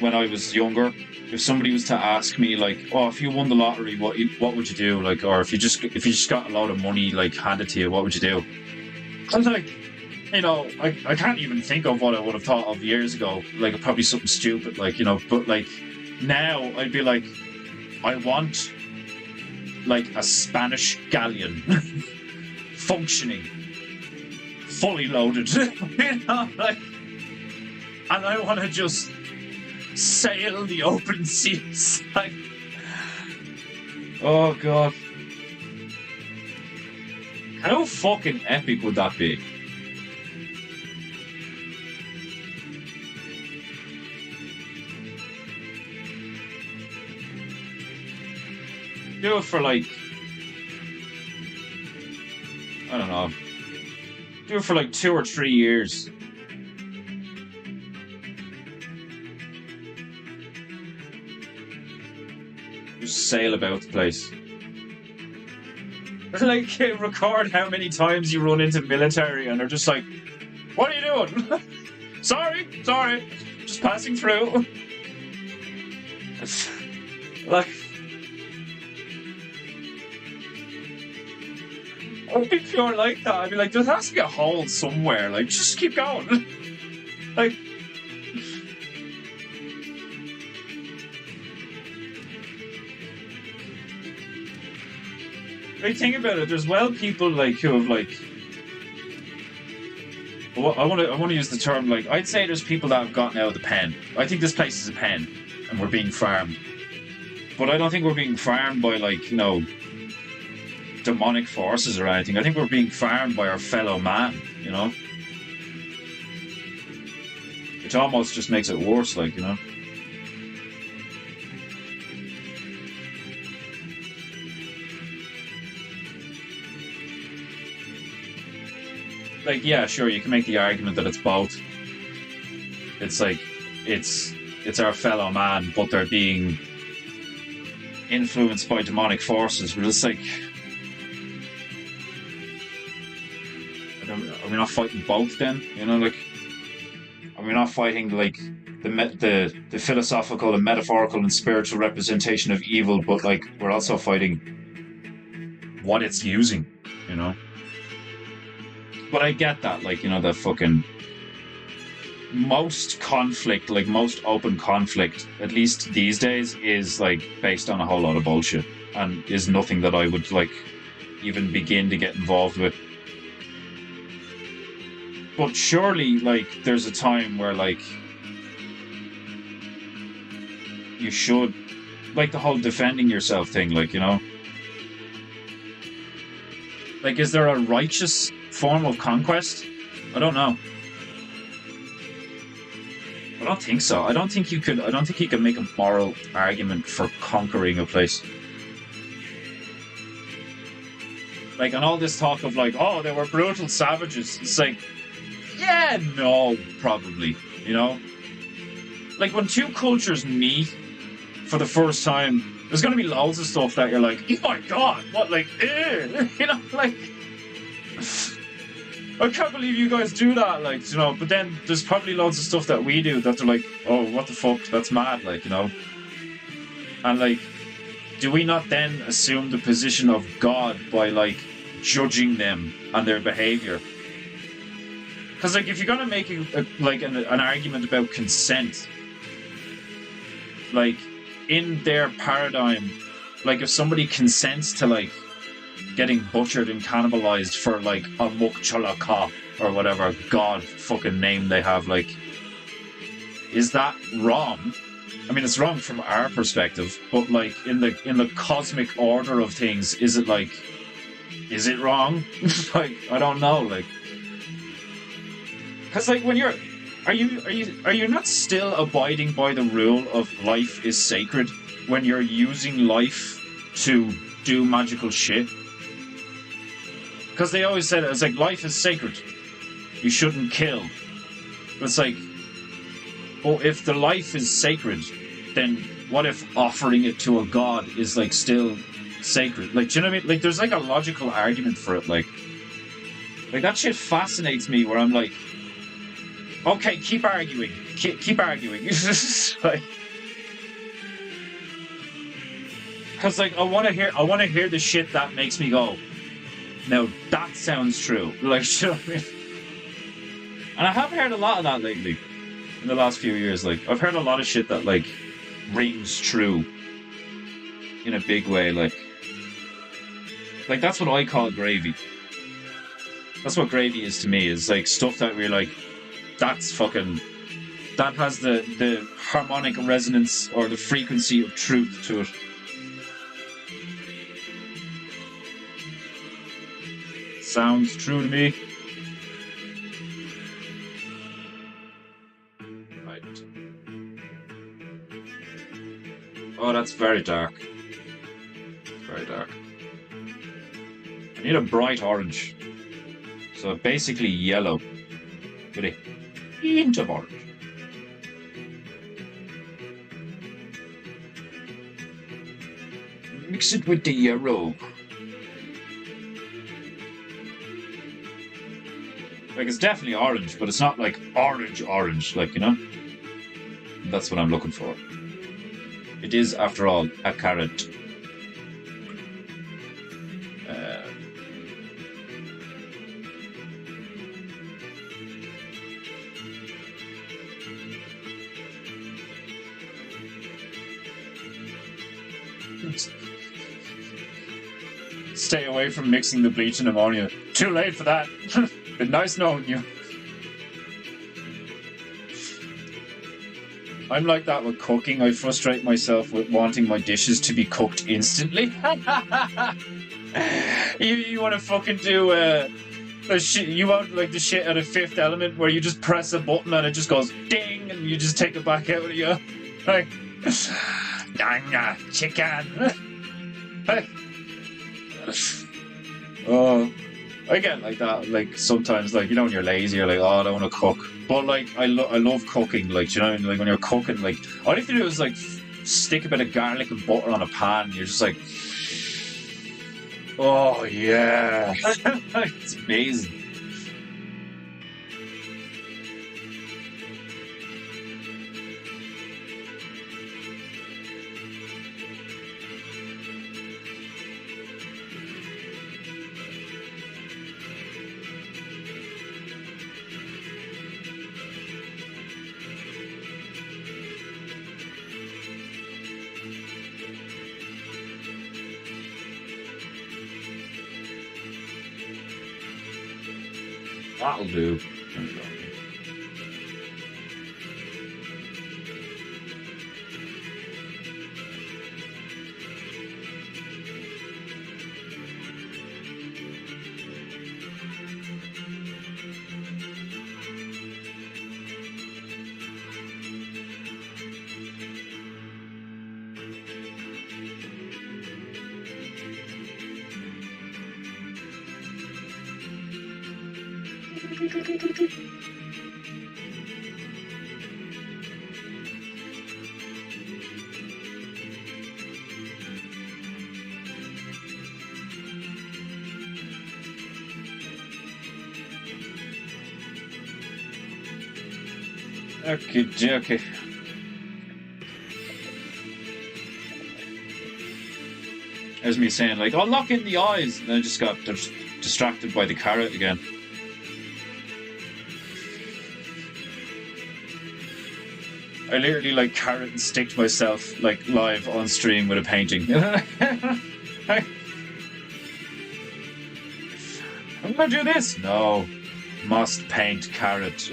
when I was younger, if somebody was to ask me like, oh, if you won the lottery, what would you do? Like, or if you just got a lot of money like handed to you, what would you do? I was like, I can't even think of what I would have thought of years ago. Like, probably something stupid, like, but like now I'd be like, I want like a Spanish galleon functioning, fully loaded, like, and I want to just sail the open seas, like, oh God, how fucking epic would that be? Do it for like, I don't know, do it for like 2 or 3 years. Just sail about the place. Like, record how many times you run into military and they're just like, what are you doing? Sorry, just passing through. Like, I'd be pure like that. I'd be like, there has to be a hole somewhere. Like, just keep going. Like, think about it. There's people like who have like. Well, I want to use the term like I'd say there's people that have gotten out of the pen. I think this place is a pen, and we're being farmed. But I don't think we're being farmed by like demonic forces or anything. I think we're being farmed by our fellow man. Which almost just makes it worse. Like, yeah, sure, you can make the argument that it's both. It's like it's our fellow man, but they're being influenced by demonic forces. But it's like, are we not fighting both then? Like, are we not fighting like the philosophical and metaphorical and spiritual representation of evil, but like we're also fighting what it's using, But I get that, the fucking most conflict, like most open conflict, at least these days, is like based on a whole lot of bullshit and is nothing that I would like even begin to get involved with. But surely, like, there's a time where, like, you should, like, the whole defending yourself thing, like, Like, is there a righteous form of conquest? I don't know. I don't think so. I don't think you could make a moral argument for conquering a place. Like, and all this talk of like, oh, they were brutal savages. It's like, yeah, no, probably. Like when two cultures meet for the first time, there's going to be loads of stuff that you're like, oh my god, what, like, like, I can't believe you guys do that, like, but then there's probably loads of stuff that we do that they're like, oh, what the fuck, that's mad, like, and like, do we not then assume the position of God by like judging them and their behavior? Because like, if you're gonna make an argument about consent, like, in their paradigm, like, if somebody consents to like getting butchered and cannibalized for like a mukchalaka or whatever god fucking name they have, like, is that wrong? I mean, it's wrong from our perspective, but like in the cosmic order of things, is it wrong? Like, I don't know, like, because like when are you not still abiding by the rule of life is sacred when you're using life to do magical shit? Because they always said it's like, life is sacred, you shouldn't kill. But it's like, oh, if the life is sacred, then what if offering it to a god is like still sacred? Like, do you know what I mean? Like, there's like a logical argument for it. Like that shit fascinates me. Where I'm like, okay, keep arguing, keep arguing. Like, because like I want to hear the shit that makes me go, now that sounds true. Like, you know what I mean? And I have heard a lot of that lately in the last few years. Like, I've heard a lot of shit that like rings true in a big way. Like that's what I call gravy. That's what gravy is to me. Is like stuff that we're like, that has the harmonic resonance or the frequency of truth to it. Sounds true to me. Right. Oh, that's very dark. Very dark. I need a bright orange. So basically yellow with a hint of orange. Mix it with the yellow. Like, it's definitely orange, but it's not like orange, like, you know? That's what I'm looking for. It is, after all, a carrot. Uh, Stay away from mixing the bleach and ammonia. Too late for that. Been nice knowing you. I'm like that with cooking. I frustrate myself with wanting my dishes to be cooked instantly. You want to fucking do you want like the shit out of Fifth Element where you just press a button and it just goes ding and you just take it back out of you. Like, chicken. Oh, I get like that. Like sometimes, like, you know, when you're lazy, you're like, oh, I don't want to cook. But like, I love cooking. Like, you know, like when you're cooking, like all you have to do is like stick a bit of garlic and butter on a pan. And you're just like, oh yeah, it's amazing. That'll do. Okay. There's me saying like, "Oh, lock in the eyes," and I just got distracted by the carrot again. I literally like carrot and sticked myself like live on stream with a painting. I'm gonna do this. No, must paint carrot.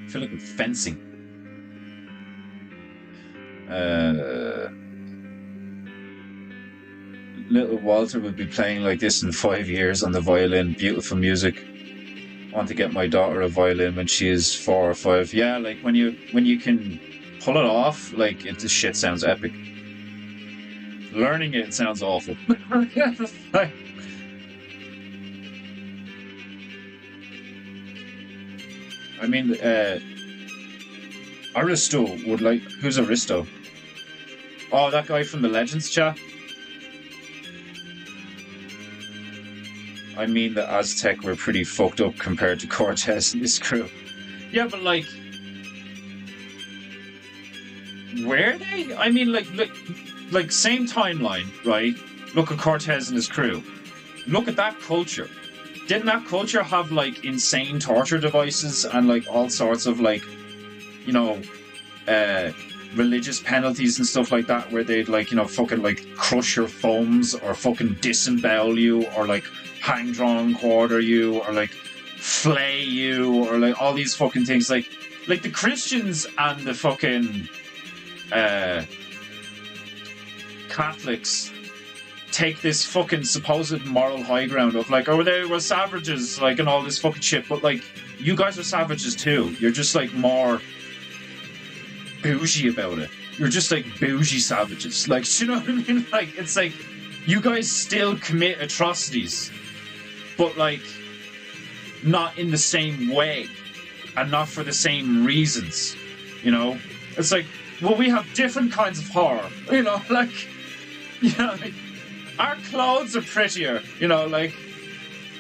I feel like I'm fencing. Little Walter will be playing like this in 5 years on the violin. Beautiful music. Want to get my daughter a violin when she is 4 or 5. Yeah, like when you can pull it off, like the shit sounds epic. Learning it sounds awful. Like, I mean, Aristo would like. Who's Aristo? Oh, that guy from the Legends chat. I mean, the Aztec were pretty fucked up compared to Cortez and his crew. Yeah, but like, were they? I mean, like same timeline, right? Look at Cortez and his crew. Look at that culture. Didn't that culture have like insane torture devices and like all sorts of like, you know, religious penalties and stuff like that, where they'd like, you know, fucking like crush your thumbs or fucking disembowel you or like hang, draw, and quarter you or like flay you or like all these fucking things. Like the Christians and the fucking Catholics take this fucking supposed moral high ground of like, oh, they were savages, like, and all this fucking shit, but like, you guys are savages too. You're just like more bougie about it. you're just like bougie savages. Like, do you know what I mean? Like, it's like you guys still commit atrocities, but like not in the same way and not for the same reasons. You know, it's like, well, we have different kinds of horror. You know, like, like our clothes are prettier. You know, like,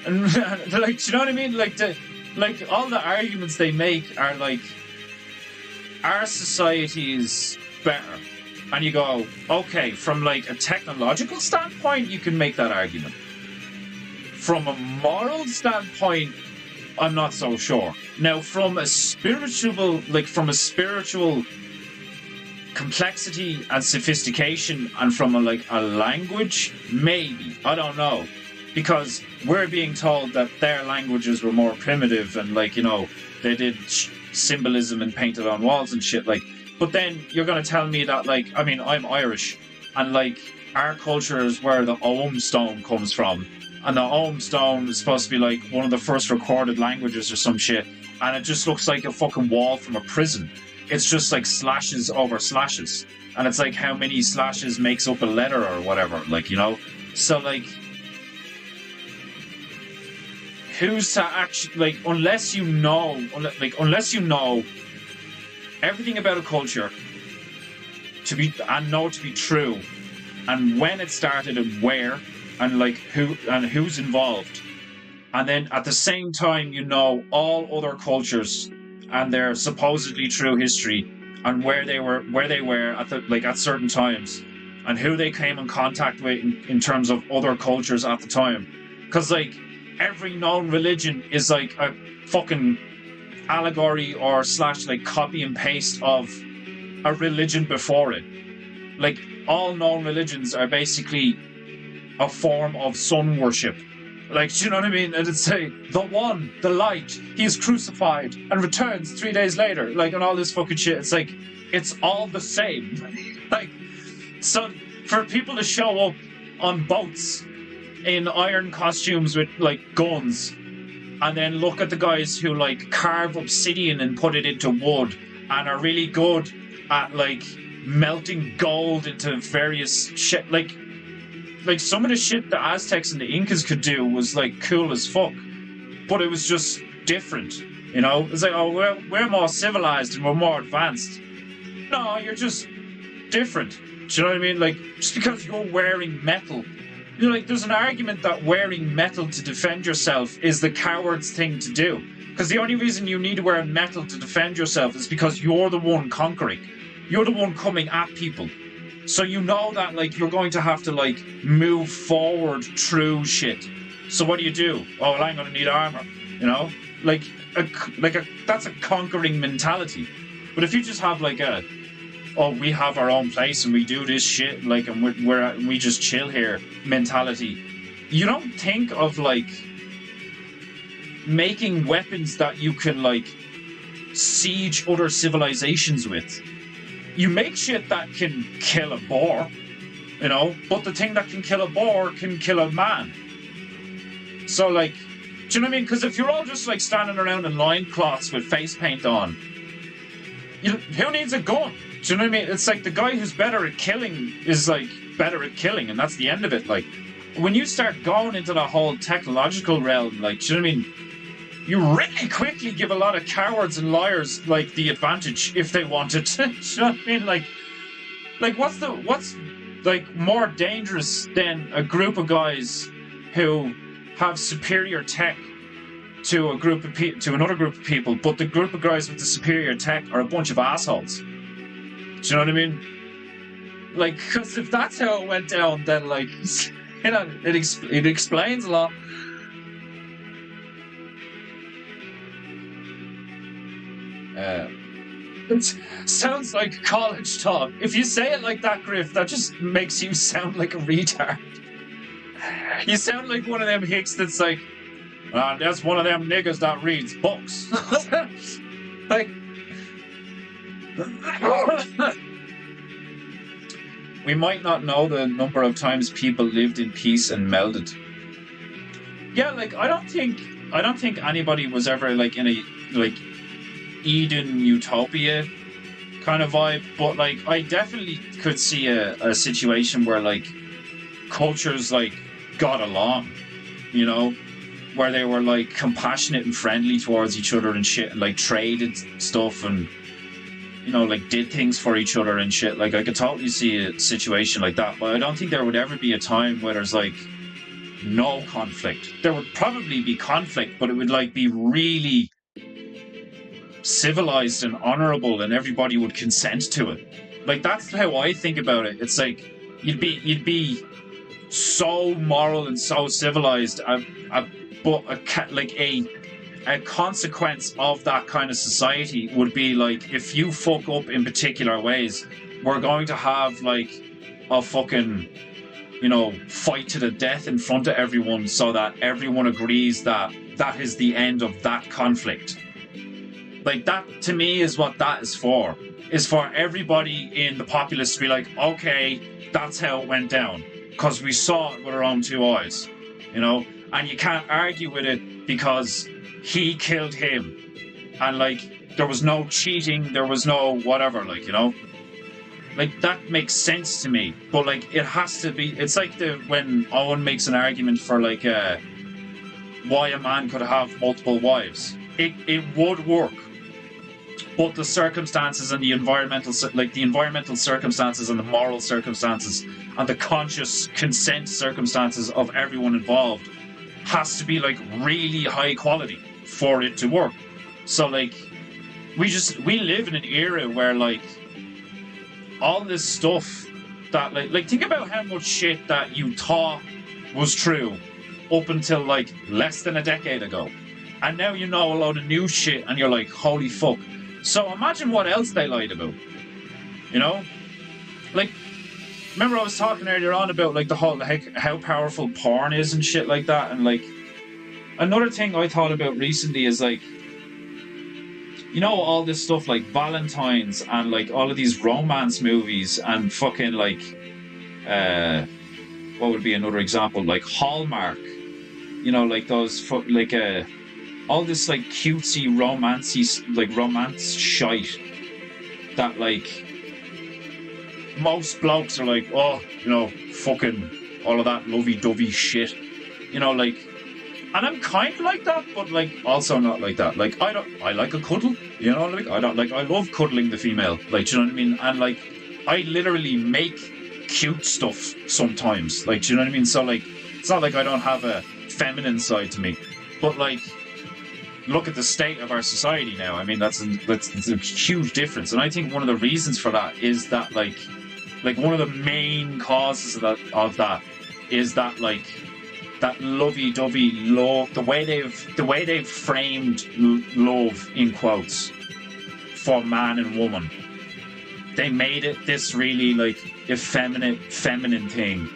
and like, do you know what I mean? Like all the arguments they make are like, our society is better. And you go, okay, from like a technological standpoint, you can make that argument. From a moral standpoint, I'm not so sure. Now, from a spiritual complexity and sophistication, and from a language, maybe. I don't know. Because we're being told that their languages were more primitive and, like, you know, they did symbolism and painted on walls and shit, like. But then you're going to tell me that, like, I mean, I'm Irish, and, like, our culture is where the Ogham stone comes from. And the Ogham stone is supposed to be, like, one of the first recorded languages or some shit. And it just looks like a fucking wall from a prison. It's just, like, slashes over slashes. And it's, like, how many slashes makes up a letter or whatever, like, you know? So, like, who's to actually, like, unless you know everything about a culture to be true, and when it started and where, and like who's involved, and then at the same time you know all other cultures and their supposedly true history and where they were at certain times, and who they came in contact with in terms of other cultures at the time, because like every known religion is like a fucking allegory or / like copy and paste of a religion before it. Like, all known religions are basically a form of sun worship. Like, do you know what I mean? And it's say, the one, the light, he is crucified and returns 3 days later. Like, and all this fucking shit. It's like, it's all the same. Like, so for people to show up on boats in iron costumes with, like, guns, and then look at the guys who, like, carve obsidian and put it into wood and are really good at, like, melting gold into various shit. Like some of the shit the Aztecs and the Incas could do was, like, cool as fuck. But it was just different, you know? It's like, oh, we're more civilized and we're more advanced. No, you're just different. Do you know what I mean? Like, just because you're wearing metal, you know, like, there's an argument that wearing metal to defend yourself is the coward's thing to do. Because the only reason you need to wear metal to defend yourself is because you're the one conquering. You're the one coming at people. So you know that, like, you're going to have to, like, move forward through shit. So what do? Oh, well, I'm going to need armor. You know? That's a conquering mentality. But if you just have, like, we have our own place and we do this shit, like, and we just chill here mentality, you don't think of, like, making weapons that you can, like, siege other civilizations with. You make shit that can kill a boar, you know, but the thing that can kill a boar can kill a man. So, like, do you know what I mean? Because if you're all just, like, standing around in loincloths with face paint on, who needs a gun? Do you know what I mean? It's like the guy who's better at killing is, like, better at killing, and that's the end of it. Like, when you start going into the whole technological realm, like, do you know what I mean? You really quickly give a lot of cowards and liars, like, the advantage if they wanted to. Do you know what I mean? Like what's like more dangerous than a group of guys who have superior tech to another group of people, but the group of guys with the superior tech are a bunch of assholes. Do you know what I mean? Like, because if that's how it went down, then, like, you know, it explains a lot. It sounds like college talk. If you say it like that, Griff, that just makes you sound like a retard. You sound like one of them hicks that's like, that's one of them niggas that reads books. Like, we might not know the number of times people lived in peace and melded. Yeah, like, I don't think anybody was ever, like, in a, like, Eden utopia kind of vibe. But like, I definitely could see a situation where like cultures like got along, you know, where they were like compassionate and friendly towards each other and shit, and like traded stuff and like did things for each other and shit. Like I could totally see a situation like that, but I don't think there would ever be a time where there's like no conflict. There would probably be conflict, but it would like be really civilized and honorable, and everybody would consent to it. Like that's how I think about it. It's like you'd be so moral and so civilized, but a consequence of that kind of society would be like if you fuck up in particular ways, we're going to have like a fucking fight to the death in front of everyone so that everyone agrees that that is the end of that conflict. Like that to me is what that is for everybody in the populace to be like, okay, that's how it went down because we saw it with our own two eyes, and you can't argue with it because he killed him and like there was no cheating, there was no whatever, like that makes sense to me. But like it has to be, it's like when Owen makes an argument for like why a man could have multiple wives. It would work, but the circumstances and the environmental circumstances and the moral circumstances and the conscious consent circumstances of everyone involved has to be like really high quality for it to work. So like we live in an era where like all this stuff that like think about how much shit that you thought was true up until like less than a decade ago, and now you know a load of new shit and you're like, holy fuck. So imagine what else they lied about, like remember I was talking earlier on about like the whole how powerful porn is and shit like that. And like another thing I thought about recently is like all this stuff like Valentine's and like all of these romance movies and fucking like what would be another example, like Hallmark, like those all this like cutesy romance shite that like most blokes are like, oh, fucking all of that lovey-dovey shit, like, and I'm kind of like that, but like also not like that. Like I like a cuddle, like I love cuddling the female, like, do you know what I mean? And like I literally make cute stuff sometimes, like, do you know what I mean? So like it's not like I don't have a feminine side to me, but like look at the state of our society now. I mean that's a huge difference, and I think one of the reasons for that is that like one of the main causes of that is that like that lovey-dovey love, the way they've framed love in quotes for man and woman. They made it this really like effeminate, feminine thing,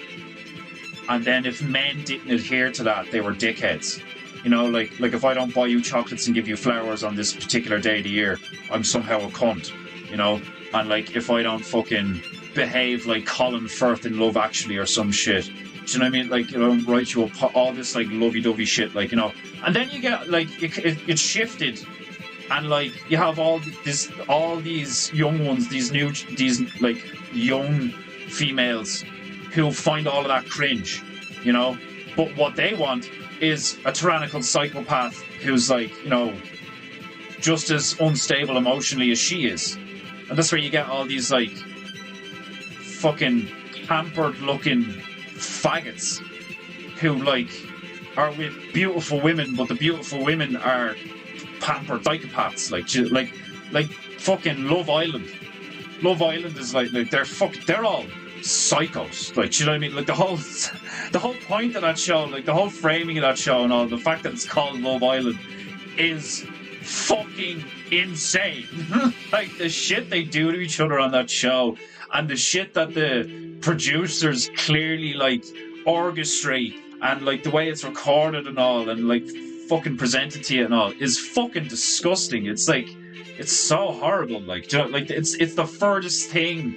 and then if men didn't adhere to that, they were dickheads. Like if I don't buy you chocolates and give you flowers on this particular day of the year, I'm somehow a cunt. And like if I don't fucking behave like Colin Firth in Love Actually or some shit. Do you know what I mean? Like, write you up all this like lovey-dovey shit, like, and then you get like it shifted, and like you have all these young ones, these like young females who find all of that cringe, but what they want is a tyrannical psychopath who's like, just as unstable emotionally as she is, and that's where you get all these like fucking pampered looking faggots who like are with beautiful women, but the beautiful women are pampered psychopaths, like fucking Love Island. Love Island is like they're all psychos, like, do you know what I mean? Like the whole point of that show, like the whole framing of that show and all, the fact that it's called Love Island is fucking insane. Like the shit they do to each other on that show, and the shit that the producers clearly like orchestrate, and like the way it's recorded and all, and like fucking presented to you and all, is fucking disgusting. It's like it's so horrible. Like, do you know, like it's the furthest thing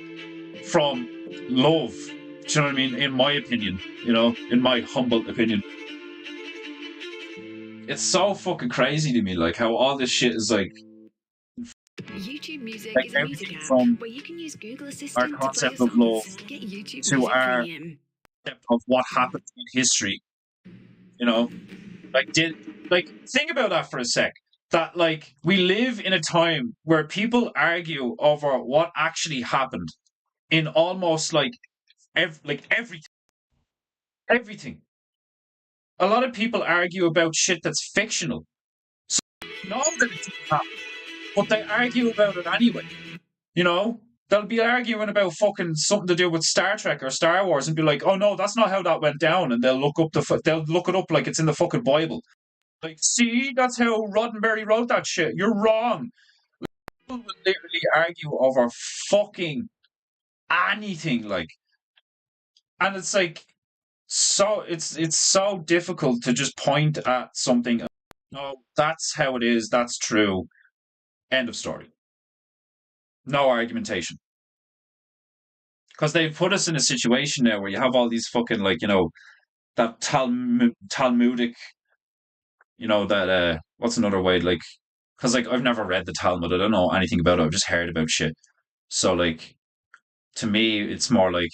from love. Do you know what I mean? In my opinion, in my humble opinion. It's so fucking crazy to me, like how all this shit is like YouTube Music Like is a music everything app from where you can use Google our Assistant to play your concept of love songs. Get YouTube to Music our Premium. concept of what happened in history, you know, like think about that for a sec. That like we live in a time where people argue over what actually happened in almost like everything. A lot of people argue about shit that's fictional. So they know that it didn't happen, but they argue about it anyway. You know, they'll be arguing about fucking something to do with Star Trek or Star Wars and be like, "Oh no, that's not how that went down," and they'll look it up like it's in the fucking Bible. Like, see, that's how Roddenberry wrote that shit. You're wrong. People will literally argue over fucking anything, like, and it's like it's so difficult to just point at something. No, that's how it is. That's true. End of story. No argumentation. Because they've put us in a situation now where you have all these fucking like that Talmudic, that what's another way, like, because like I've never read the Talmud, I don't know anything about it, I've just heard about shit. So like to me, it's more like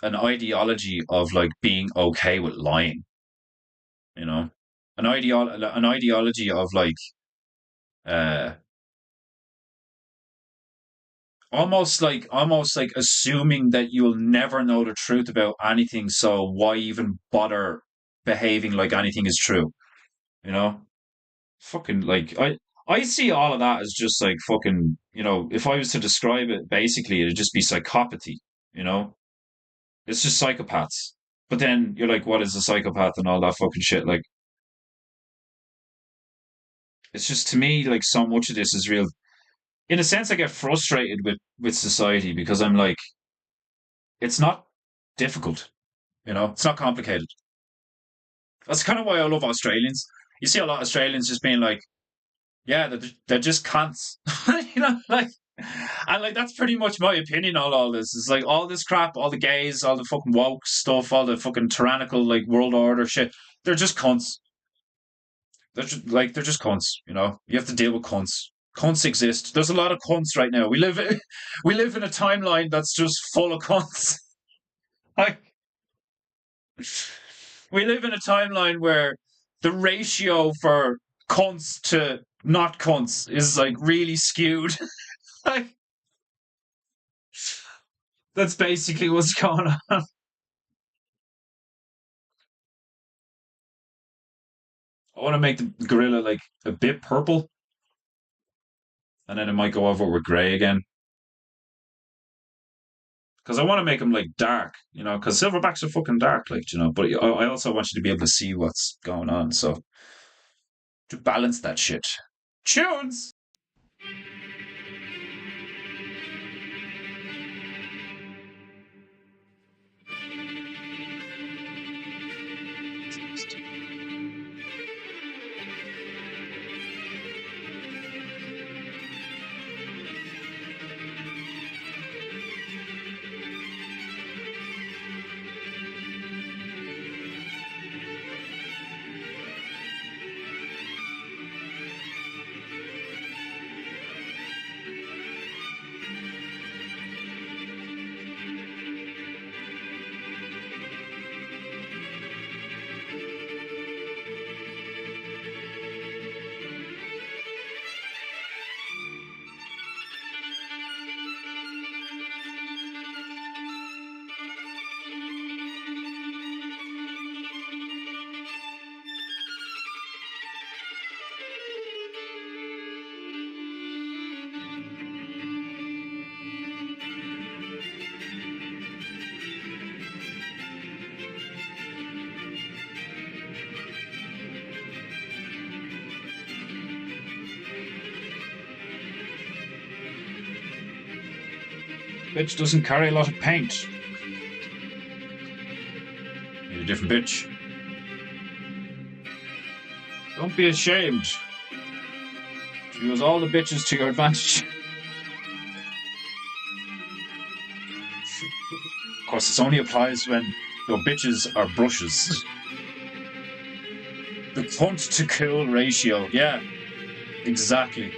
an ideology of like being okay with lying, you know, an ideology of like uh almost like assuming that you'll never know the truth about anything, so why even bother behaving like anything is true, you know? Fucking like I see all of that as just like fucking, if I was to describe it, basically it'd just be psychopathy, you know? It's just psychopaths. But then you're like, what is a psychopath and all that fucking shit? Like, it's just to me like so much of this is real. In a sense, I get frustrated with society because I'm like, it's not difficult, it's not complicated. That's kind of why I love Australians. You see a lot of Australians just being like, yeah, they're just cunts, like, and like that's pretty much my opinion on all this. It's like all this crap, all the gays, all the fucking woke stuff, all the fucking tyrannical like world order shit. They're just cunts. They're just cunts. You have to deal with cunts. Cunts exist. There's a lot of cunts right now. We live in a timeline that's just full of cunts. Like we live in a timeline where the ratio for cunts to not cunts is like really skewed. Like that's basically what's going on. I want to make the gorilla like a bit purple, and then it might go over with grey again. Because I want to make him like dark, because silverbacks are fucking dark, like, but I also want you to be able to see what's going on. So to balance that shit. Tunes! Bitch doesn't carry a lot of paint. Need a different bitch. Don't be ashamed. Use all the bitches to your advantage. Of course, this only applies when your bitches are brushes. The cunt to cool ratio. Yeah, exactly.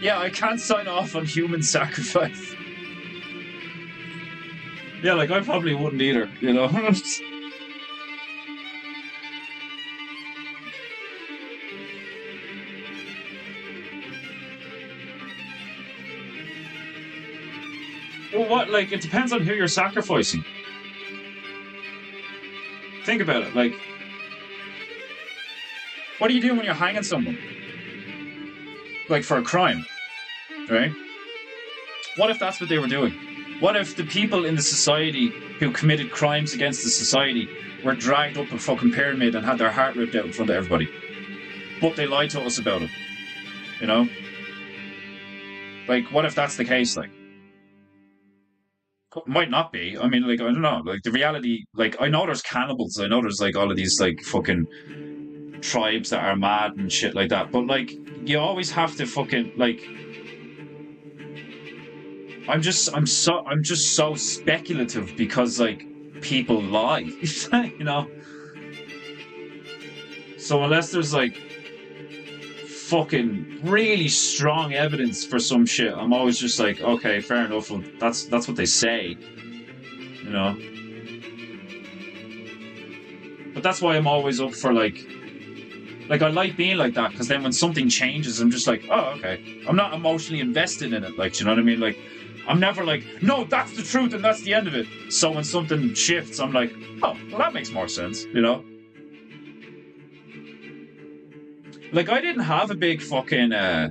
Yeah, I can't sign off on human sacrifice. Yeah, like I probably wouldn't either, you know? Well, what? Like, it depends on who you're sacrificing. Think about it. Like, what do you do when you're hanging someone? Like, for a crime, right? What if that's what they were doing? What if the people in the society who committed crimes against the society were dragged up a fucking pyramid and had their heart ripped out in front of everybody? But they lied to us about it, you know? Like, what if that's the case? Like, might not be. I mean, like, I don't know. Like, the reality, like, I know there's cannibals. I know there's, like, all of these, like, fucking tribes that are mad and shit like that. But, like, you always have to fucking, like, I'm just so speculative because, like, people lie, you know? So unless there's, like, fucking really strong evidence for some shit, I'm always just like, okay, fair enough. Well, that's what they say, you know. But that's why I'm always up for like I like being like that because then when something changes, I'm just like, oh, okay. I'm not emotionally invested in it, like, do you know what I mean? Like, I'm never like, no, that's the truth and that's the end of it. So when something shifts, I'm like, oh, well, that makes more sense, you know. Like, I didn't have a big fucking I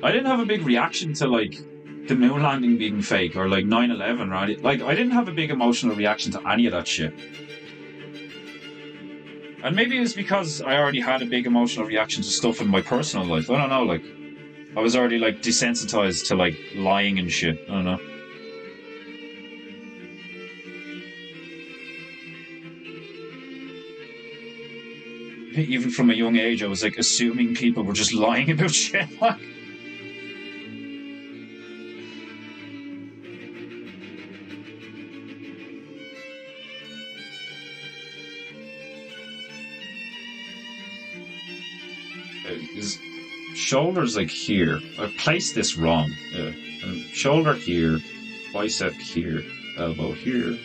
didn't have a big reaction to like the moon landing being fake or like 9/11, right? Like, I didn't have a big emotional reaction to any of that shit. And maybe it was because I already had a big emotional reaction to stuff in my personal life. I don't know, like, I was already like desensitized to like lying and shit. I don't know. Even from a young age, I was like assuming people were just lying about shit. Like, his shoulders like here. I placed this wrong. Shoulder here, bicep here, elbow here.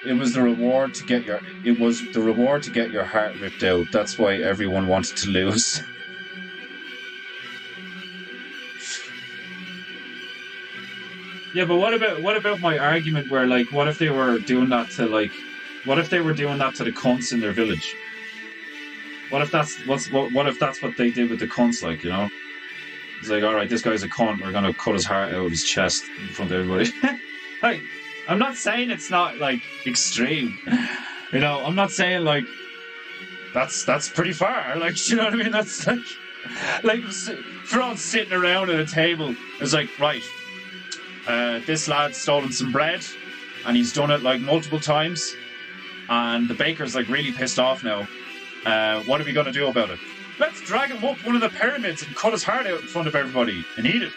It was the reward to get your heart ripped out. That's why everyone wanted to lose. Yeah, but what about my argument where like what if they were doing that to like what if they were doing that to the cunts in their village? What if that's what they did with the cunts, like, you know? It's like, all right, this guy's a cunt. We're gonna cut his heart out of his chest in front of everybody. Like, I'm not saying it's not like extreme. You know, I'm not saying like that's pretty far. Like, you know what I mean? That's like if we're all sitting around at a table. It's like, right, this lad's stolen some bread, and he's done it like multiple times, and the baker's like really pissed off now. What are we gonna do about it? Let's drag him up one of the pyramids and cut his heart out in front of everybody and eat it.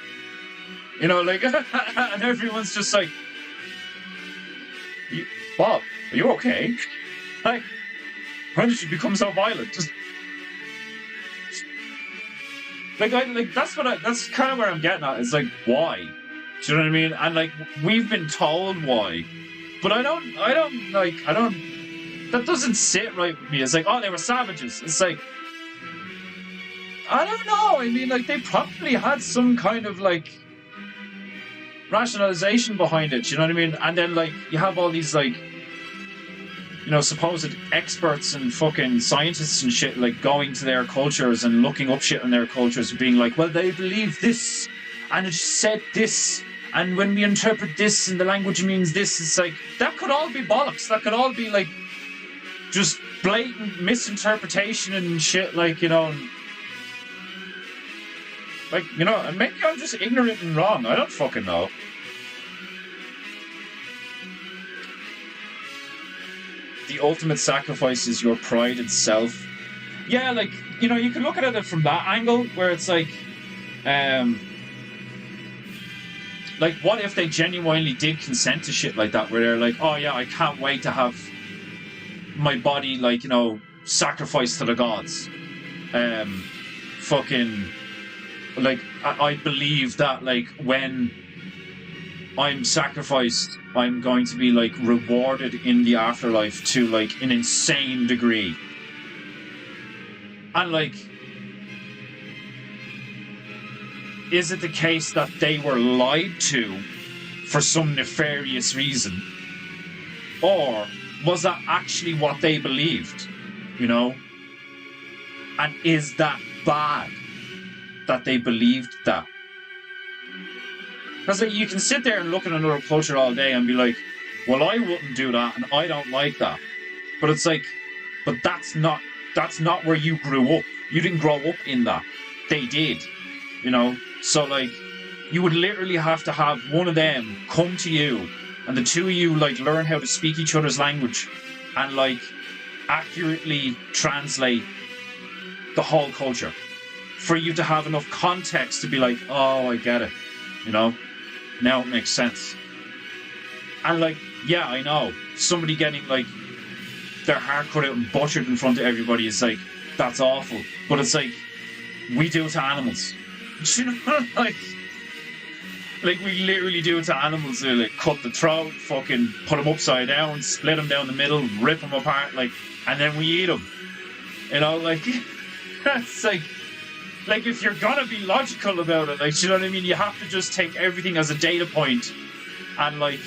You know, like, and everyone's just like, Bob, are you okay? Like, when did you become so violent? Just like, that's kind of where I'm getting at. It's like, why? Do you know what I mean? And like, we've been told why, but I don't. That doesn't sit right with me. It's like, oh, they were savages. It's like, I don't know. I mean, like, they probably had some kind of, like, rationalization behind it, you know what I mean? And then, like, you have all these, like, supposed experts and fucking scientists and shit, like, going to their cultures and looking up shit on their cultures, being like, well, they believe this, and it said this, and when we interpret this and the language means this, it's like, that could all be bollocks. That could all be, like, just blatant misinterpretation and shit, like, like, and maybe I'm just ignorant and wrong. I don't fucking know. The ultimate sacrifice is your pride itself. Yeah, like, you can look at it from that angle where it's like, what if they genuinely did consent to shit like that, where they're like, oh yeah, I can't wait to have my body, like, sacrificed to the gods. Fucking, like, I believe that, like, when I'm sacrificed, I'm going to be, like, rewarded in the afterlife to, like, an insane degree. And, like, is it the case that they were lied to for some nefarious reason? Or was that actually what they believed? And is that bad that they believed that? Because, like, you can sit there and look at another culture all day and be like, well, I wouldn't do that and I don't like that. But it's like, but that's not where you grew up. You didn't grow up in that. They did. So, like, you would literally have to have one of them come to you and the two of you, like, learn how to speak each other's language and, like, accurately translate the whole culture for you to have enough context to be like, oh, I get it. Now it makes sense. And, like, yeah, I know. Somebody getting, like, their heart cut out and butchered in front of everybody is like, that's awful. But it's like, we do it to animals. Like, we literally do it to animals. We, like, cut the throat, fucking put them upside down, split them down the middle, rip them apart, like, and then we eat them. Like, it's like, if you're gonna be logical about it, like, you know what I mean? You have to just take everything as a data point and, like,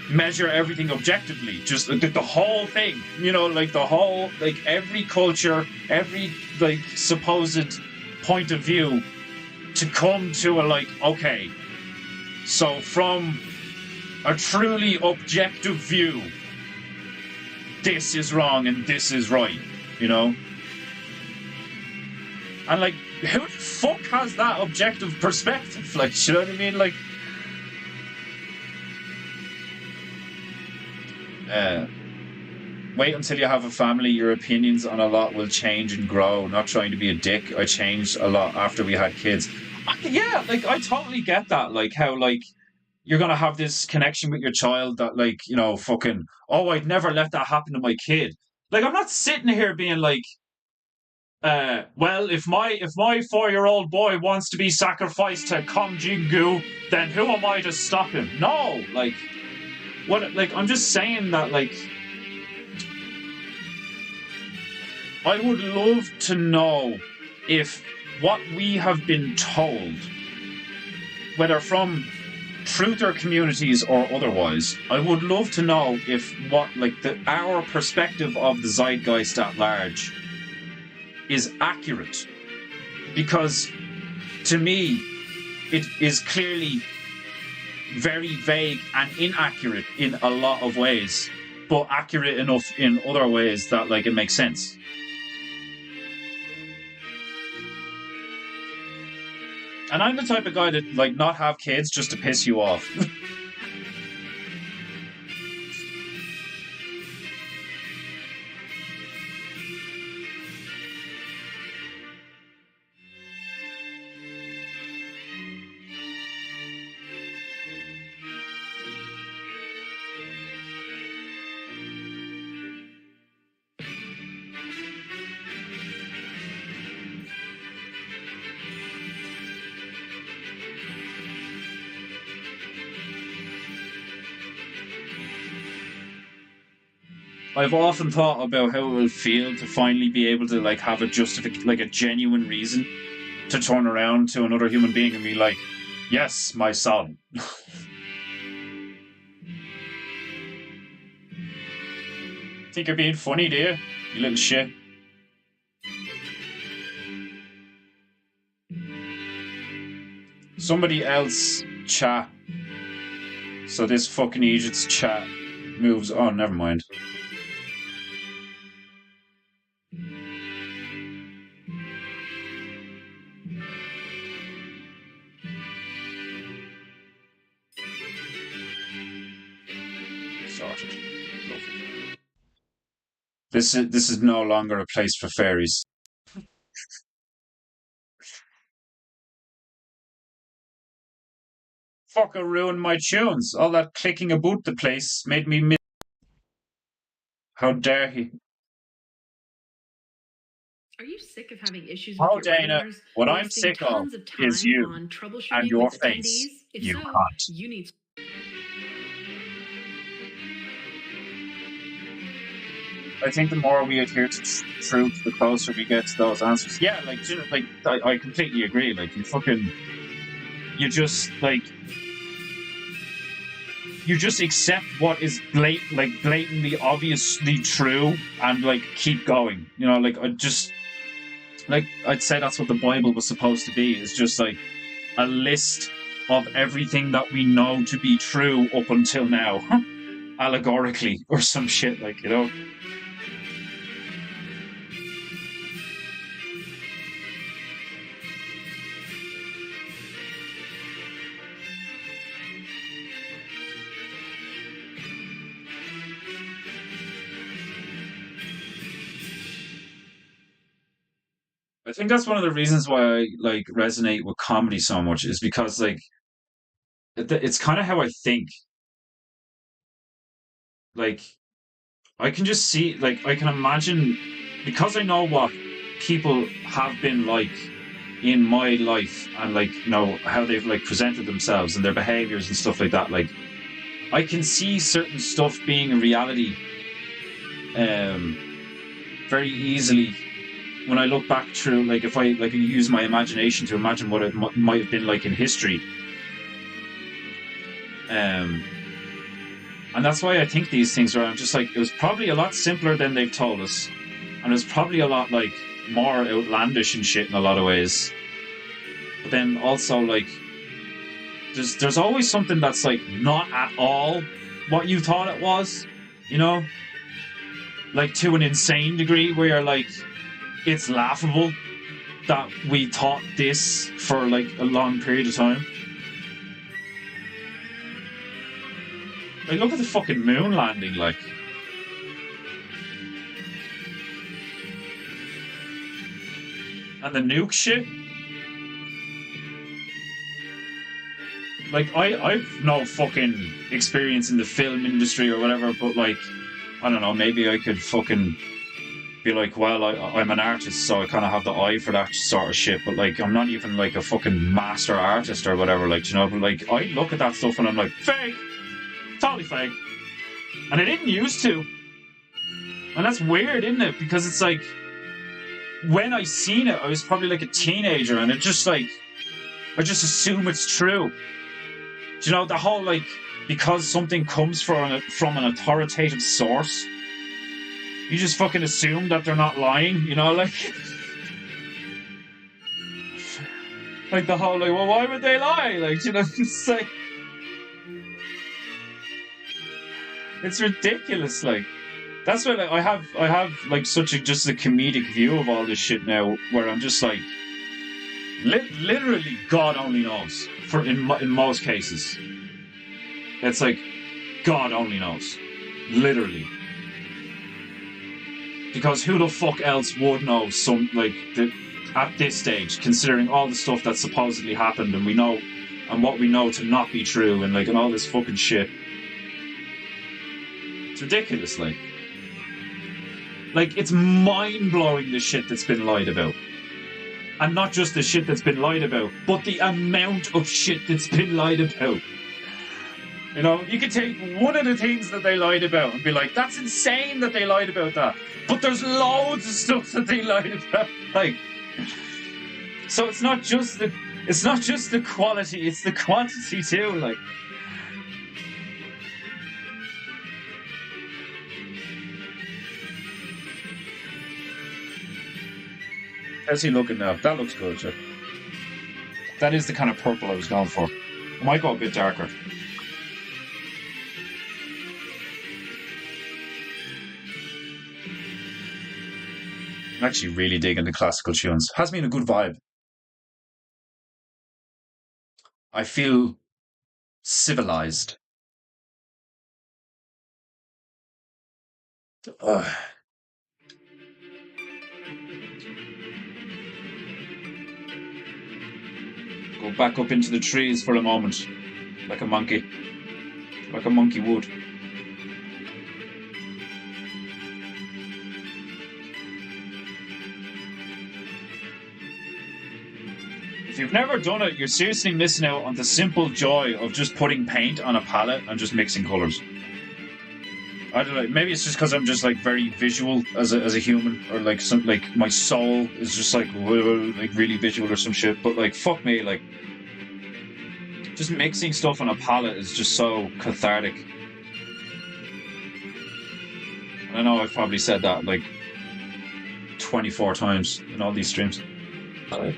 measure everything objectively. Just, like, the whole thing, like, the whole, like, every culture, every, like, supposed point of view to come to a, like, okay, so from a truly objective view, this is wrong and this is right, And, like, who the fuck has that objective perspective? Like, you know what I mean? Like, wait until you have a family. Your opinions on a lot will change and grow. Not trying to be a dick. I changed a lot after we had kids. Yeah, like, I totally get that. Like, how, like, you're going to have this connection with your child that, like, fucking, oh, I'd never let that happen to my kid. Like, I'm not sitting here being like, well, if my 4-year-old boy wants to be sacrificed to Kong Jingu, then who am I to stop him? No, like, what? Like, I'm just saying that, like, I would love to know if what we have been told, whether from truther communities or otherwise, I would love to know if what, like, our perspective of the zeitgeist at large is accurate, because to me it is clearly very vague and inaccurate in a lot of ways, but accurate enough in other ways that, like, it makes sense. And I'm the type of guy that, like, not have kids just to piss you off. I've often thought about how it will feel to finally be able to like have a like a genuine reason to turn around to another human being and be like, "Yes, my son." Think you're being funny, do you? You little shit. Somebody else chat. So this fucking Egypt's chat moves on. Never mind. Sorted. Lovely. This is no longer a place for fairies. Fucker ruined my tunes. All that clicking about the place made me miss. How dare he? Are you sick of having issues with How, your Dana? webinars? What I'm Wasting sick of tons of is time you on and troubleshooting your with face, attendees? If you so, cunt. you need. I think the more we adhere to truth, the closer we get to those answers. Yeah, like, I completely agree. Like, you just accept what is blatantly obviously true and like keep going. You know, like I'd say that's what the Bible was supposed to be. It's just like a list of everything that we know to be true up until now, allegorically or some shit, like, you know. I think that's one of the reasons why I like resonate with comedy so much is because like it's kind of how I think. Like I can just see, like I can imagine because I know what people have been like in my life and like you know how they've like presented themselves and their behaviors and stuff like that. Like I can see certain stuff being a reality um very easily when I look back through, like if I like use my imagination to imagine what it might have been like in history, um, and that's why I think these things are. I'm just like it was probably a lot simpler than they've told us, and it was probably a lot like more outlandish and shit in a lot of ways. But then also like there's always something that's like not at all what you thought it was, you know, like to an insane degree where you're like it's laughable that we taught this for like a long period of time. Like, look at the fucking moon landing, like. And the nuke shit. Like, I've no fucking experience in the film industry or whatever, but like, I don't know, maybe I could fucking be like, well, I'm an artist, so I kind of have the eye for that sort of shit. But like, I'm not even like a fucking master artist or whatever, like, you know. But like, I look at that stuff and I'm like, fake, totally fake, and I didn't used to, and that's weird, isn't it? Because it's like, when I seen it, I was probably like a teenager, and it just like, I just assume it's true. Do you know the whole like, because something comes from an authoritative source, you just fucking assume that they're not lying, you know, like the whole like, well, why would they lie? Like, you know, it's like it's ridiculous. Like that's why like, I have like such a just a comedic view of all this shit now, where I'm just like, literally, God only knows. For in most cases, it's like God only knows, literally. Because who the fuck else would know some like at this stage, considering all the stuff that supposedly happened and we know and what we know to not be true and like and all this fucking shit. It's ridiculous, like it's mind blowing the shit that's been lied about. And not just the shit that's been lied about, but the amount of shit that's been lied about. You know, you could take one of the things that they lied about and be like, that's insane that they lied about that. But there's loads of stuff that they lied about. Like, so it's not just the quality, it's the quantity too. Like, how's he looking now? That looks good, sure. That is the kind of purple I was going for. I might go a bit darker. I'm actually really digging the classical tunes. Has me in a good vibe. I feel civilized. Ugh. Go back up into the trees for a moment, like a monkey. Like a monkey would. If you've never done it, you're seriously missing out on the simple joy of just putting paint on a palette and just mixing colours. I don't know. Maybe it's just because I'm just like very visual as a human, or like some like my soul is just like really visual or some shit. But like fuck me, like just mixing stuff on a palette is just so cathartic. I know I've probably said that like 24 times in all these streams. Like,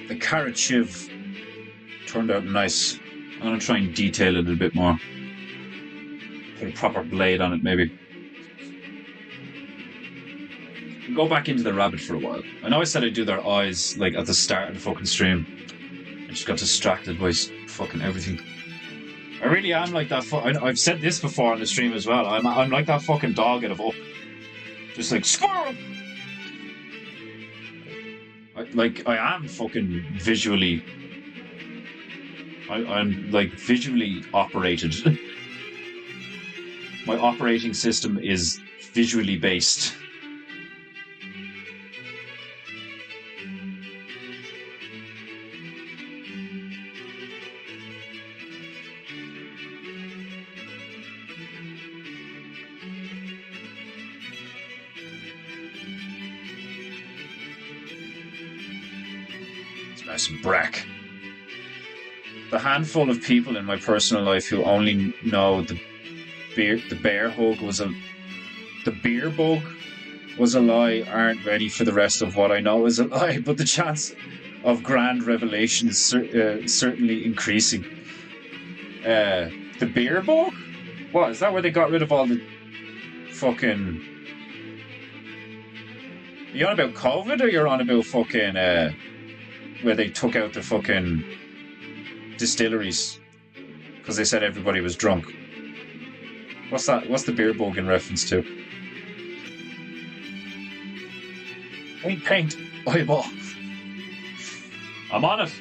the carrot shiv turned out nice. I'm gonna try and detail it a little bit more. Put a proper blade on it, maybe. Go back into the rabbit for a while. I know I said I'd do their eyes like at the start of the fucking stream. I just got distracted by fucking everything. I really am like that. I've said this before on the stream as well. I'm like that fucking dog out of Up. Just like squirrel. I am fucking visually. I'm like visually operated. My operating system is visually based. It's nice and brack. The handful of people in my personal life who only know the bear hug was the beer bug was a lie aren't ready for the rest of what I know is a lie, but the chance of grand revelation is certainly increasing. The beer bug? What, is that where they got rid of all the fucking... You on about COVID, or you're on about fucking where they took out the fucking distilleries because they said everybody was drunk? What's that? What's the beer bug in reference to? Paint. Eyeball. I'm on it.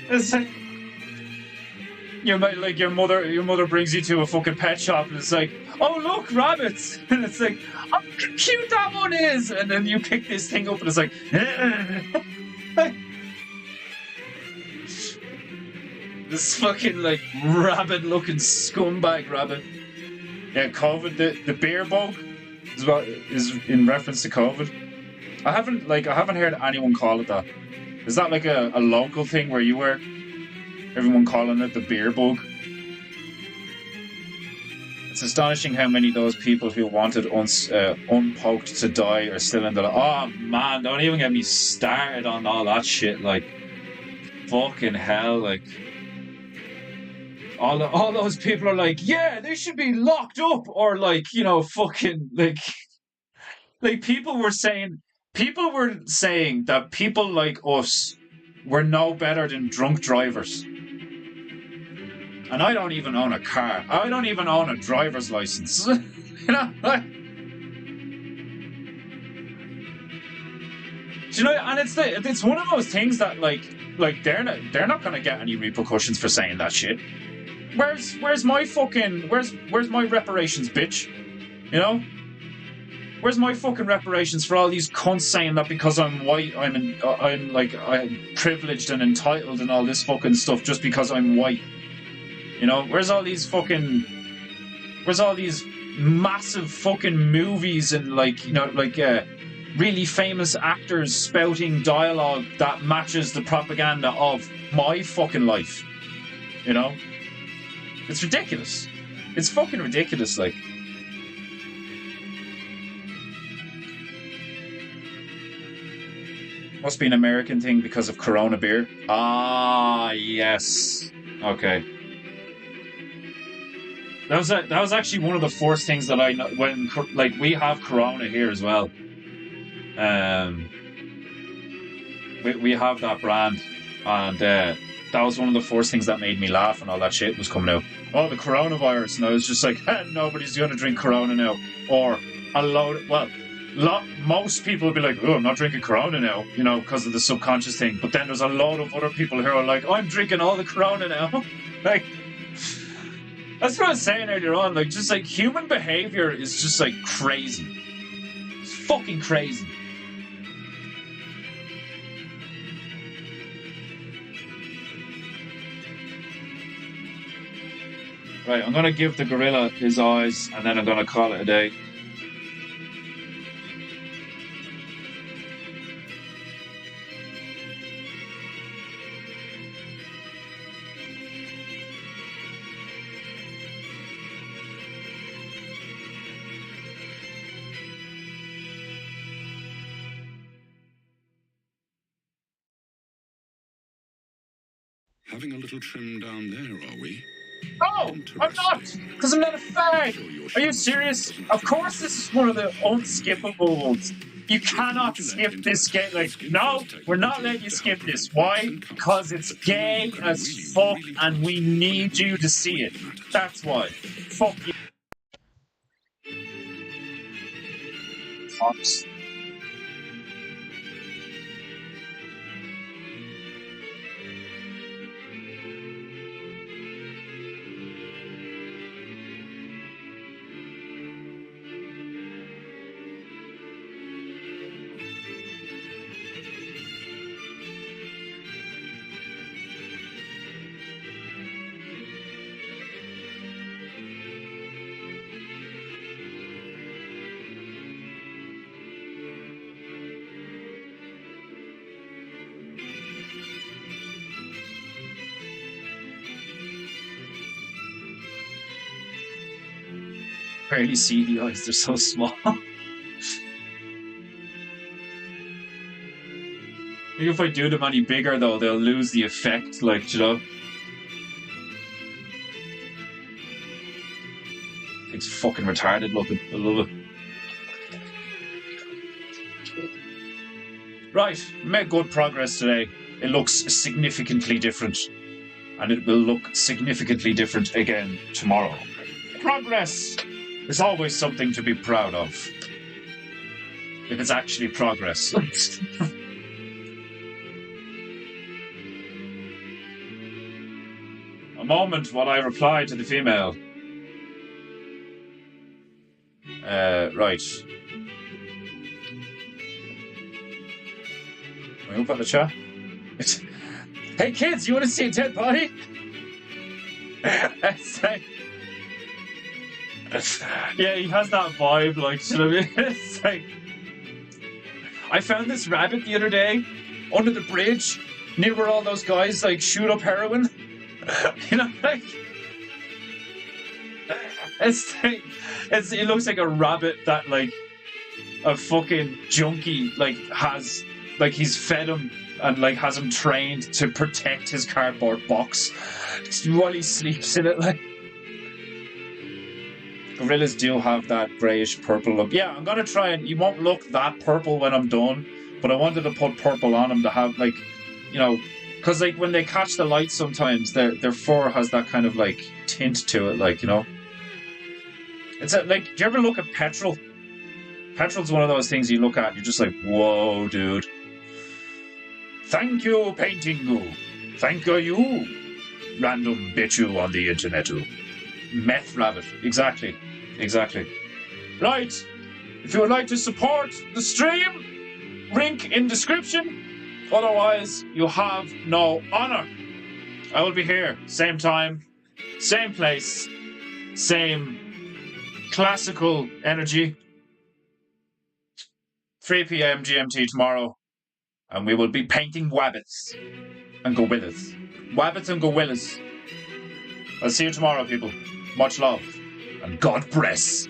It's like your mother brings you to a fucking pet shop and it's like, oh look, rabbits, and it's like, oh, how cute that one is, and then you pick this thing up and it's like, this fucking like rabbit-looking scumbag rabbit. Yeah, COVID, the beer bug is in reference to COVID. I haven't heard anyone call it that. Is that like a local thing where you were? Everyone calling it the beer bug. It's astonishing how many of those people who wanted unpoked to die are still in the... Oh man, don't even get me started on all that shit. Like, fucking hell, like... All those people are like, yeah, they should be locked up, or like, you know, fucking like people were saying that people like us were no better than drunk drivers. And I don't even own a car. I don't even own a driver's license. You know, like, do you know? And it's one of those things that like they're not gonna get any repercussions for saying that shit. Where's my reparations, bitch? You know? Where's my fucking reparations for all these cunts saying that because I'm white, I'm privileged and entitled and all this fucking stuff just because I'm white? You know, where's all these massive fucking movies and really famous actors spouting dialogue that matches the propaganda of my fucking life? You know? It's ridiculous. It's fucking ridiculous, like. Must be an American thing because of Corona beer. Ah, yes. Okay. That was actually one of the first things that I know when, like, we have Corona here as well. We have that brand, and that was one of the first things that made me laugh when all that shit was coming out. Oh, the coronavirus, and I was just like, nobody's going to drink Corona now, or most people would be like, oh, I'm not drinking Corona now, you know, because of the subconscious thing. But then there's a load of other people who are like, I'm drinking all the Corona now. Like, that's what I was saying earlier on. Like, just like human behavior is just like crazy. It's fucking crazy. Right, I'm going to give the gorilla his eyes and then I'm going to call it a day. Having a little trim down there, are we? Oh, I'm not, because I'm not a fag. Are you serious? Of course, this is one of the unskippable ones. You cannot skip this game. Like, no, we're not letting you skip this. Why? Because it's gay as fuck, and we need you to see it. That's why. Fuck you. Fox. Barely see the eyes, they're so small. Maybe if I do them any bigger though, they'll lose the effect, like, you know? It's fucking retarded looking. I love it. Right, made good progress today. It looks significantly different. And it will look significantly different again tomorrow. Progress! There's always something to be proud of. If it's actually progress. moment while I reply to the female. Right. Can we open the chat? Hey kids, you want to see a dead body? It's like, yeah, he has that vibe, like, you know what I mean? It's like, I found this rabbit the other day under the bridge near where all those guys like shoot up heroin. You know, like, it looks like a rabbit that like a fucking junkie like has, like, he's fed him and like has him trained to protect his cardboard box while he sleeps in it. Like, gorillas do have that greyish purple look. Yeah, I'm gonna try and he won't look that purple when I'm done, but I wanted to put purple on him to have, like, you know, because like when they catch the light sometimes their fur has that kind of like tint to it, like, you know. It's like, do you ever look at petrol? Petrol's one of those things you look at and you're just like, whoa, dude. Thank you, PEINTEINGU. Thank you, random bitchu on the internetu. Meth rabbit. Exactly. Right. If you would like to support the stream, link in description. Otherwise, you have no honor. I will be here, same time, same place, same classical energy. 3 p.m. GMT tomorrow. And we will be painting wabbits and gorillas. Wabbits and gorillas. I'll see you tomorrow, people. Much love. And God bless.